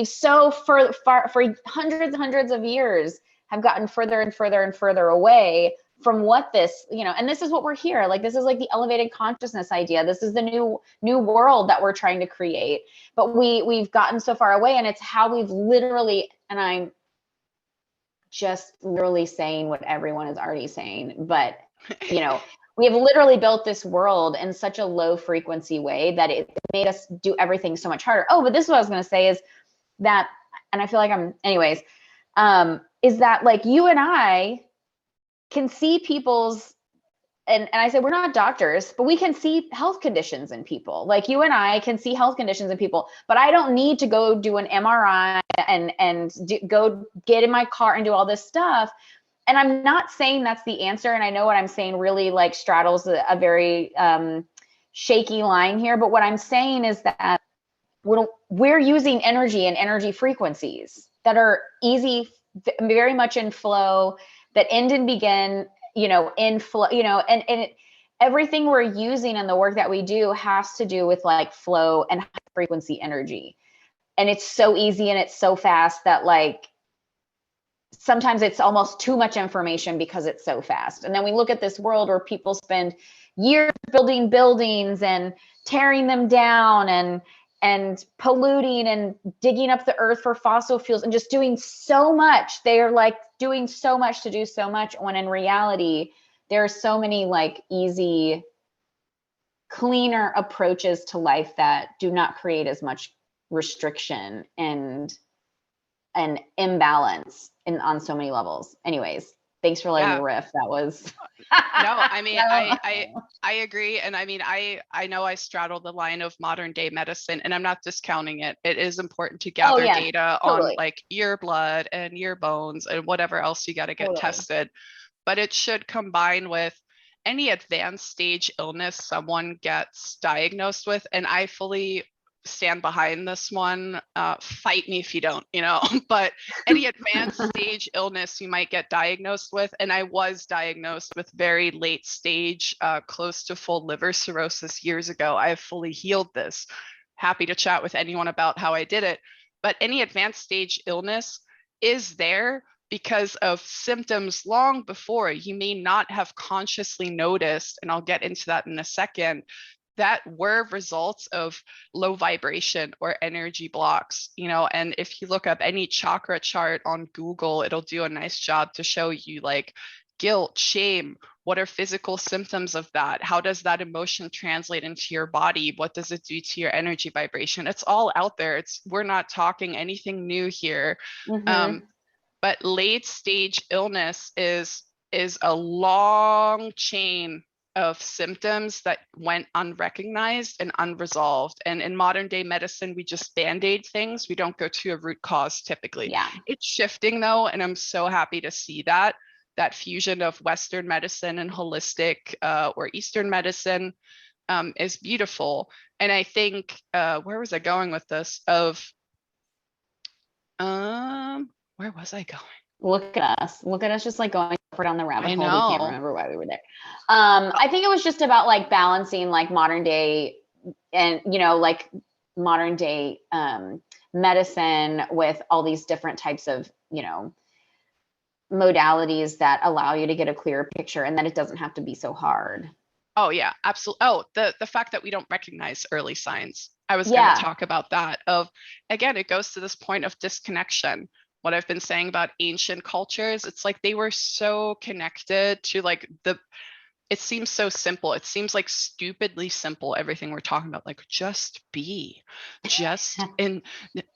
so for hundreds of years have gotten further and further and further away from what this, you know, and this is what we're here. Like, this is like the elevated consciousness idea. This is the new world that we're trying to create. But we've gotten so far away, and it's how we've literally, and I'm just literally saying what everyone is already saying, but you know, we have literally built this world in such a low frequency way that it made us do everything so much harder. Oh, but this is what I was going to say is that, and I feel like anyways, is that like you and I can see people's, and I say we're not doctors, but we can see health conditions in people. Like you and I can see health conditions in people, but I don't need to go do an MRI and go get in my car and do all this stuff. And I'm not saying that's the answer. And I know what I'm saying really like straddles a very shaky line here. But what I'm saying is that we're using energy and energy frequencies that are easy, very much in flow, that end and begin, you know, in flow, you know, and everything we're using in the work that we do has to do with like flow and high frequency energy. And it's so easy and it's so fast that like, sometimes it's almost too much information because it's so fast. And then we look at this world where people spend years building buildings and tearing them down and polluting and digging up the earth for fossil fuels and just doing so much. They are like doing so much to do so much, when in reality, there are so many like easy, cleaner approaches to life that do not create as much restriction and imbalance on so many levels. Anyways, thanks for letting me riff. That was no, I mean, I agree. And I mean, I know I straddle the line of modern day medicine, and I'm not discounting it. It is important to gather data on like your blood and your bones and whatever else you got to get tested. But it should combine with any advanced stage illness someone gets diagnosed with. And I fully stand behind this one. Fight me if you don't, you know, but any advanced stage illness you might get diagnosed with. And I was diagnosed with very late stage, close to full liver cirrhosis years ago. I have fully healed this. Happy to chat with anyone about how I did it. But any advanced stage illness is there because of symptoms long before you may not have consciously noticed. And I'll get into that in a second, that were results of low vibration or energy blocks, you know. And if you look up any chakra chart on Google, it'll do a nice job to show you like guilt, shame, what are physical symptoms of that? How does that emotion translate into your body? What does it do to your energy vibration? It's all out there. We're not talking anything new here. But late stage illness is a long chain of symptoms that went unrecognized and unresolved. And in modern day medicine, we just band-aid things. We don't go to a root cause typically. Yeah. It's shifting though. And I'm so happy to see that fusion of Western medicine and holistic or Eastern medicine is beautiful. And I think, where was I going with this? Where was I going? Look at us. Look at us just like going down the rabbit I hole. We can't know. remember why we were there. I think it was just about like balancing like modern day and, like modern day medicine with all these different types of, modalities that allow you to get a clearer picture and that it doesn't have to be so hard. Oh yeah, absolutely. Oh, the fact that we don't recognize early signs. I was going to Yeah. talk about that. Of again, it goes to this point of disconnection. What I've been saying about ancient cultures, it's like they were so connected to like the it seems so simple. It seems like stupidly simple, everything we're talking about. Like, just be, just and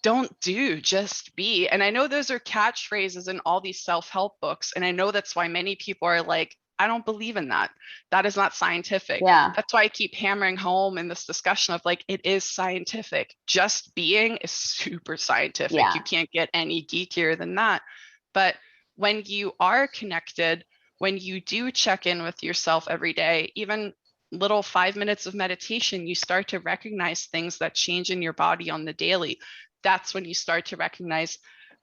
don't do, just be. And I know those are catchphrases in all these self-help books. And I know that's why many people are like, I don't believe in that. That is not scientific. Yeah. That's why I keep hammering home in this discussion of like, it is scientific. Just being is super scientific. You Yeah. can't get any geekier than that. But when you are connected, when you do check in with yourself every day, even little 5 minutes of meditation, you start to recognize things that change in your body on the daily. That's when you start to recognize,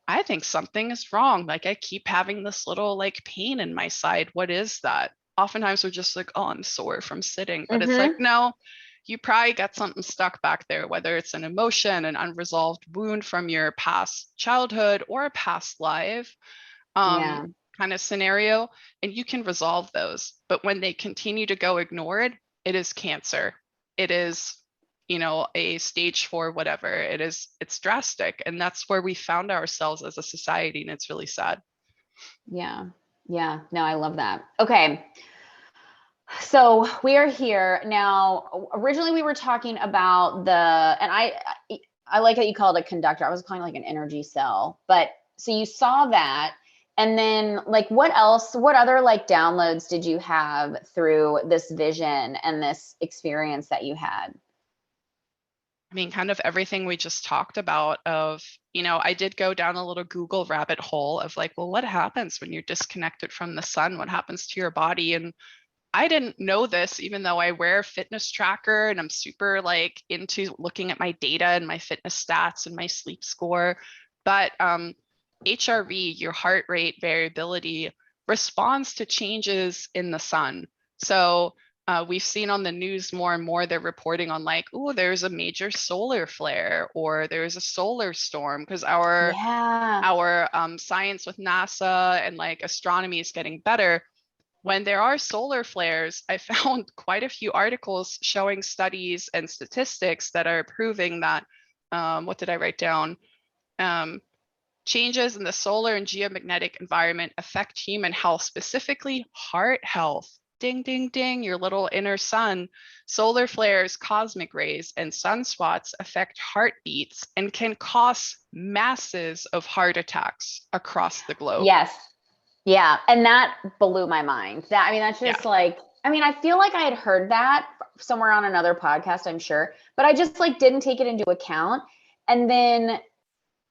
I think something is wrong. Like I keep having this little like pain in my side. What is that? Oftentimes we're just like, oh, I'm sore from sitting. But it's like, Mm-hmm. no, you probably got something stuck back there, whether it's an emotion, an unresolved wound from your past childhood or a past life. Um, Yeah. kind of scenario, and you can resolve those. But when they continue to go ignored, it is cancer. It is, a stage 4, whatever. It's drastic. And that's where we found ourselves as a society. And it's really sad. Yeah. Yeah. No, I love that. Okay. So we are here now. Originally, we were talking about and I like that you call it a conductor. I was calling it like an energy cell. But so you saw that, and then like what else? What other like downloads did you have through this vision and this experience that you had? I mean, kind of everything we just talked about of, I did go down a little Google rabbit hole of like, well, what happens when you're disconnected from the sun? What happens to your body? And I didn't know this, even though I wear a fitness tracker and I'm super like into looking at my data and my fitness stats and my sleep score. But HRV, your heart rate variability, responds to changes in the sun. So we've seen on the news more and more they're reporting on like, oh, there's a major solar flare or there's a solar storm because our Yeah. our science with NASA and like astronomy is getting better. When there are solar flares, I found quite a few articles showing studies and statistics that are proving that, what did I write down? Um, Changes in the solar and geomagnetic environment affect human health, specifically heart health. Ding, ding, ding, your little inner sun. Solar flares, cosmic rays, and sunspots affect heartbeats and can cause masses of heart attacks across the globe. Yes. Yeah. And that blew my mind. That's Yeah. just like, I feel like I had heard that somewhere on another podcast, I'm sure, but I just like didn't take it into account. And then,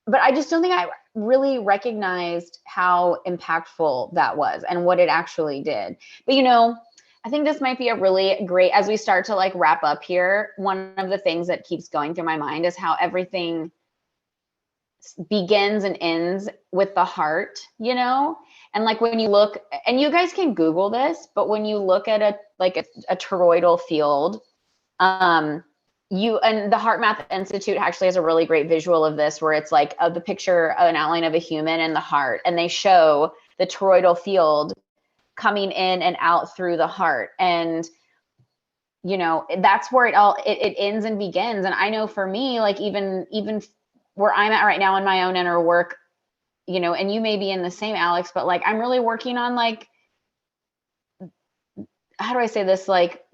but I just don't think I really recognized how impactful that was and what it actually did. But I think this might be a really great, as we start to like wrap up here, one of the things that keeps going through my mind is how everything begins and ends with the heart, and like when you look, and you guys can Google this, but when you look at a toroidal field, and the Heart Math Institute actually has a really great visual of this, where it's like the picture of an outline of a human and the heart, and they show the toroidal field coming in and out through the heart. And that's where it ends and begins. And I know for me, like even where I'm at right now in my own inner work, and you may be in the same, Alex, but like I'm really working on like, how do I say this, like,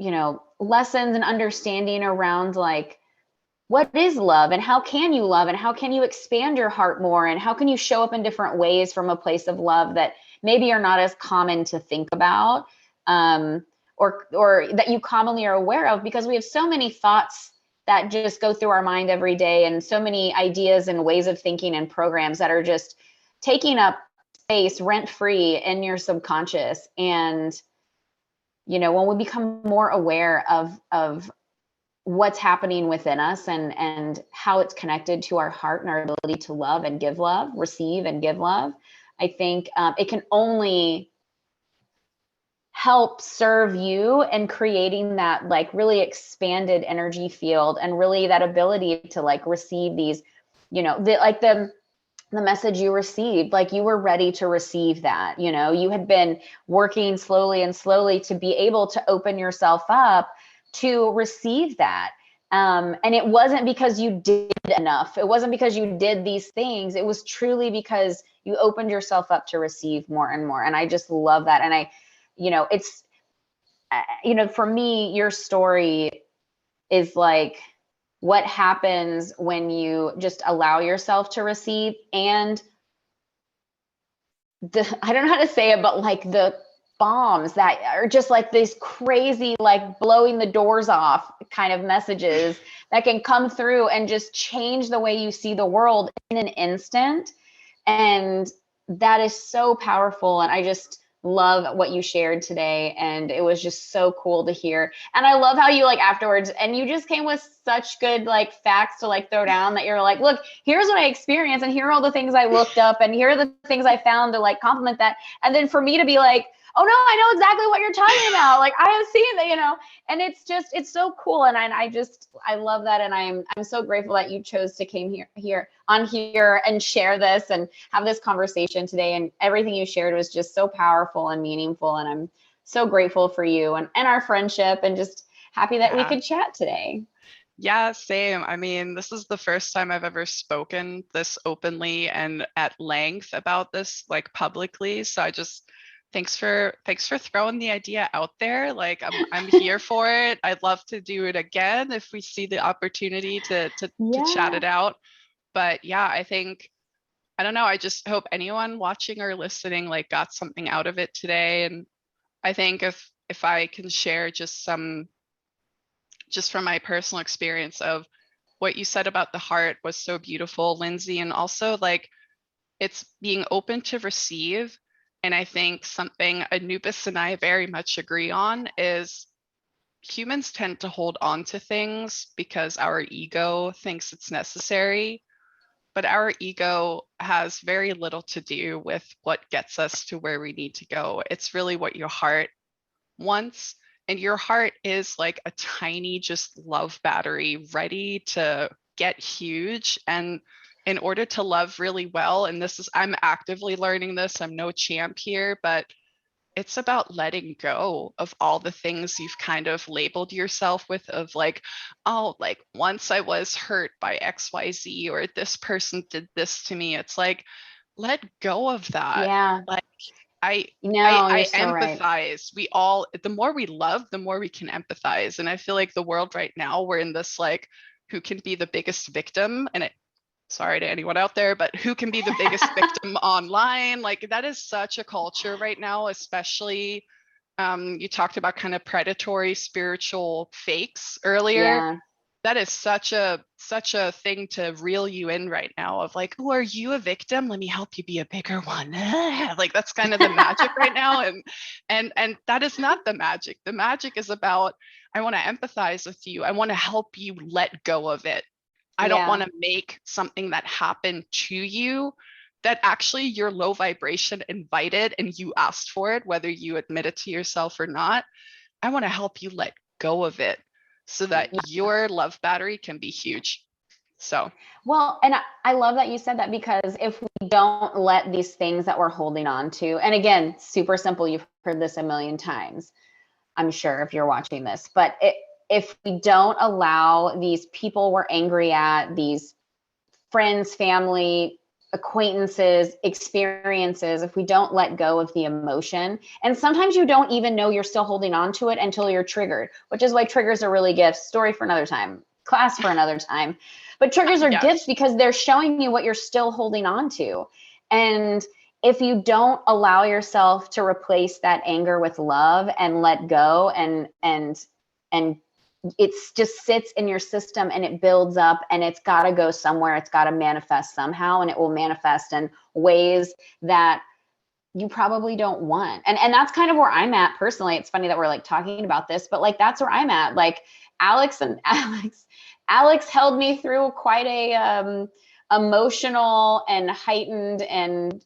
lessons and understanding around like what is love and how can you love and how can you expand your heart more and how can you show up in different ways from a place of love that maybe are not as common to think about, or that you commonly are aware of, because we have so many thoughts that just go through our mind every day, and so many ideas and ways of thinking and programs that are just taking up space rent free in your subconscious. And when we become more aware of what's happening within us and how it's connected to our heart and our ability to love and give love, receive and give love, I think it can only help serve you in creating that like really expanded energy field, and really that ability to like receive these, you know, the message you received, like you were ready to receive that, you know, you had been working slowly and slowly to be able to open yourself up to receive that. And it wasn't because you did enough. It wasn't because you did these things. It was truly because you opened yourself up to receive more and more. And I just love that. And it's, for me, your story is like what happens when you just allow yourself to receive. And I don't know how to say it, but like the bombs that are just like these crazy, like blowing the doors off kind of messages that can come through and just change the way you see the world in an instant. And that is so powerful. And I just love what you shared today. And it was just so cool to hear. And I love how you like afterwards, and you just came with such good like facts to like throw down, that you're like, look, here's what I experienced, and here are all the things I looked up, and here are the things I found to like complement that. And then for me to be like, oh no, I know exactly what you're talking about. Like I have seen that, and it's so cool. And I love that. And I'm so grateful that you chose to came here and share this and have this conversation today. And everything you shared was just so powerful and meaningful. And I'm so grateful for you and our friendship, and just happy that we could chat today. Yeah, same. I mean, this is the first time I've ever spoken this openly and at length about this, like publicly. So thanks for throwing the idea out there. Like I'm here for it. I'd love to do it again if we see the opportunity to chat it out. But yeah, I don't know, I just hope anyone watching or listening like got something out of it today. And I think if I can share just from my personal experience of what you said about the heart was so beautiful, Lindsay, and also like it's being open to receive. And I think something Anubis and I very much agree on is humans tend to hold on to things because our ego thinks it's necessary, but our ego has very little to do with what gets us to where we need to go. It's really what your heart wants. And your heart is like a tiny, just love battery ready to get huge. And in order to love really well, and I'm actively learning this, I'm no champ here, but it's about letting go of all the things you've kind of labeled yourself with, of like, oh, like once I was hurt by XYZ, or this person did this to me. It's like, let go of that. Yeah. Like I so empathize. right. We all, the more we love, the more we can empathize. And I feel like the world right now, we're in this like, who can be the biggest victim? And sorry to anyone out there, but who can be the biggest victim online? Like that is such a culture right now, especially you talked about kind of predatory spiritual fakes earlier. Yeah. That is such a thing to reel you in right now, of like, oh, are you a victim? Let me help you be a bigger one. Like that's kind of the magic right now. And that is not the magic. The magic is about, I want to empathize with you. I want to help you let go of it. I don't want to make something that happened to you that actually your low vibration invited and you asked for it, whether you admit it to yourself or not. I want to help you let go of it so that your love battery can be huge. So, well, and I love that you said that, because if we don't let these things that we're holding on to, and again, super simple, you've heard this a million times, I'm sure, if you're watching this, but if we don't allow these people we're angry at, these friends, family, acquaintances, experiences, if we don't let go of the emotion, and sometimes you don't even know you're still holding on to it until you're triggered, which is why triggers are really gifts. Story for another time, class for another time. But triggers are gifts because they're showing you what you're still holding on to. And if you don't allow yourself to replace that anger with love and let go, and it just sits in your system and it builds up, and it's got to go somewhere. It's got to manifest somehow, and it will manifest in ways that you probably don't want. And that's kind of where I'm at personally. It's funny that we're like talking about this, but like, that's where I'm at. Like Alex held me through quite a emotional and heightened and,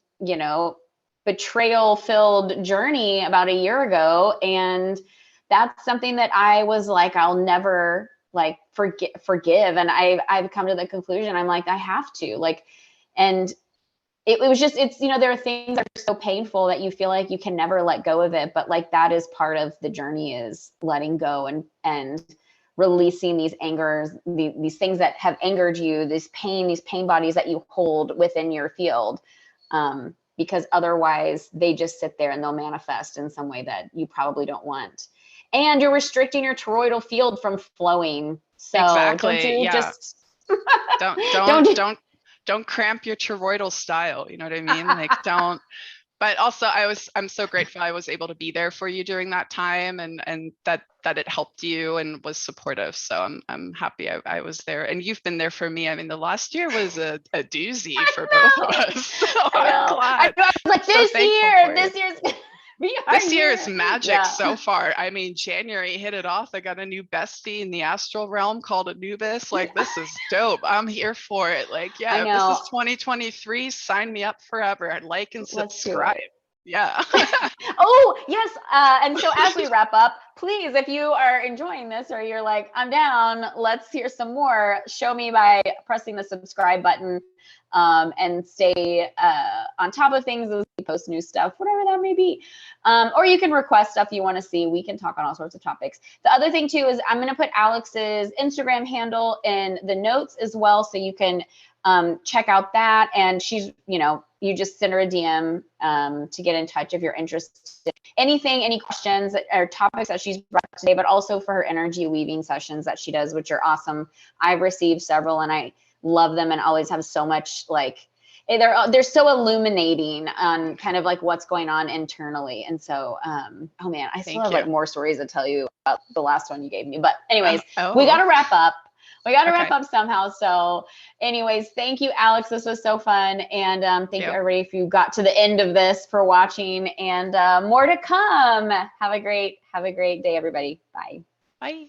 betrayal filled journey about a year ago. And that's something that I was like, I'll never like forgive. And I've come to the conclusion, I'm like, I have to like, and it was just, it's, you know, there are things that are so painful that you feel like you can never let go of it. But like, that is part of the journey, is letting go and releasing these angers, these things that have angered you, these pain bodies that you hold within your field. Because otherwise they just sit there and they'll manifest in some way that you probably don't want. And you're restricting your toroidal field from flowing. So Exactly. don't you just don't cramp your toroidal style. You know what I mean? Like don't. But also I'm so grateful I was able to be there for you during that time, and that it helped you and was supportive. So I'm happy I was there, and you've been there for me. I mean, the last year was a doozy for both of us. So I'm glad. I was like, this year is magic so far. I mean, January hit it off. I got a new bestie in the astral realm called Anubis. Like, this is dope. I'm here for it. Like, yeah, if this is 2023, sign me up forever. I'd like and subscribe. Yeah. Oh, yes. And so as we wrap up, please, if you are enjoying this or you're like, I'm down, let's hear some more, show me by pressing the subscribe button, and stay on top of things as we post new stuff, whatever that may be. Or you can request stuff you want to see. We can talk on all sorts of topics. The other thing too is I'm going to put Alex's Instagram handle in the notes as well, so you can check out that. And she's, you know, you just send her a DM to get in touch if you're interested. Anything, any questions or topics that she's brought up today, but also for her energy weaving sessions that she does, which are awesome. I've received several and I love them, and always have so much like, they're so illuminating on kind of like what's going on internally. And so, oh man, I still have like more stories to tell you about the last one you gave me. But anyways, we got to wrap up. We got to wrap up somehow. So anyways, thank you, Alex. This was so fun. And thank you everybody if you got to the end of this for watching, and more to come. Have a great day, everybody. Bye. Bye.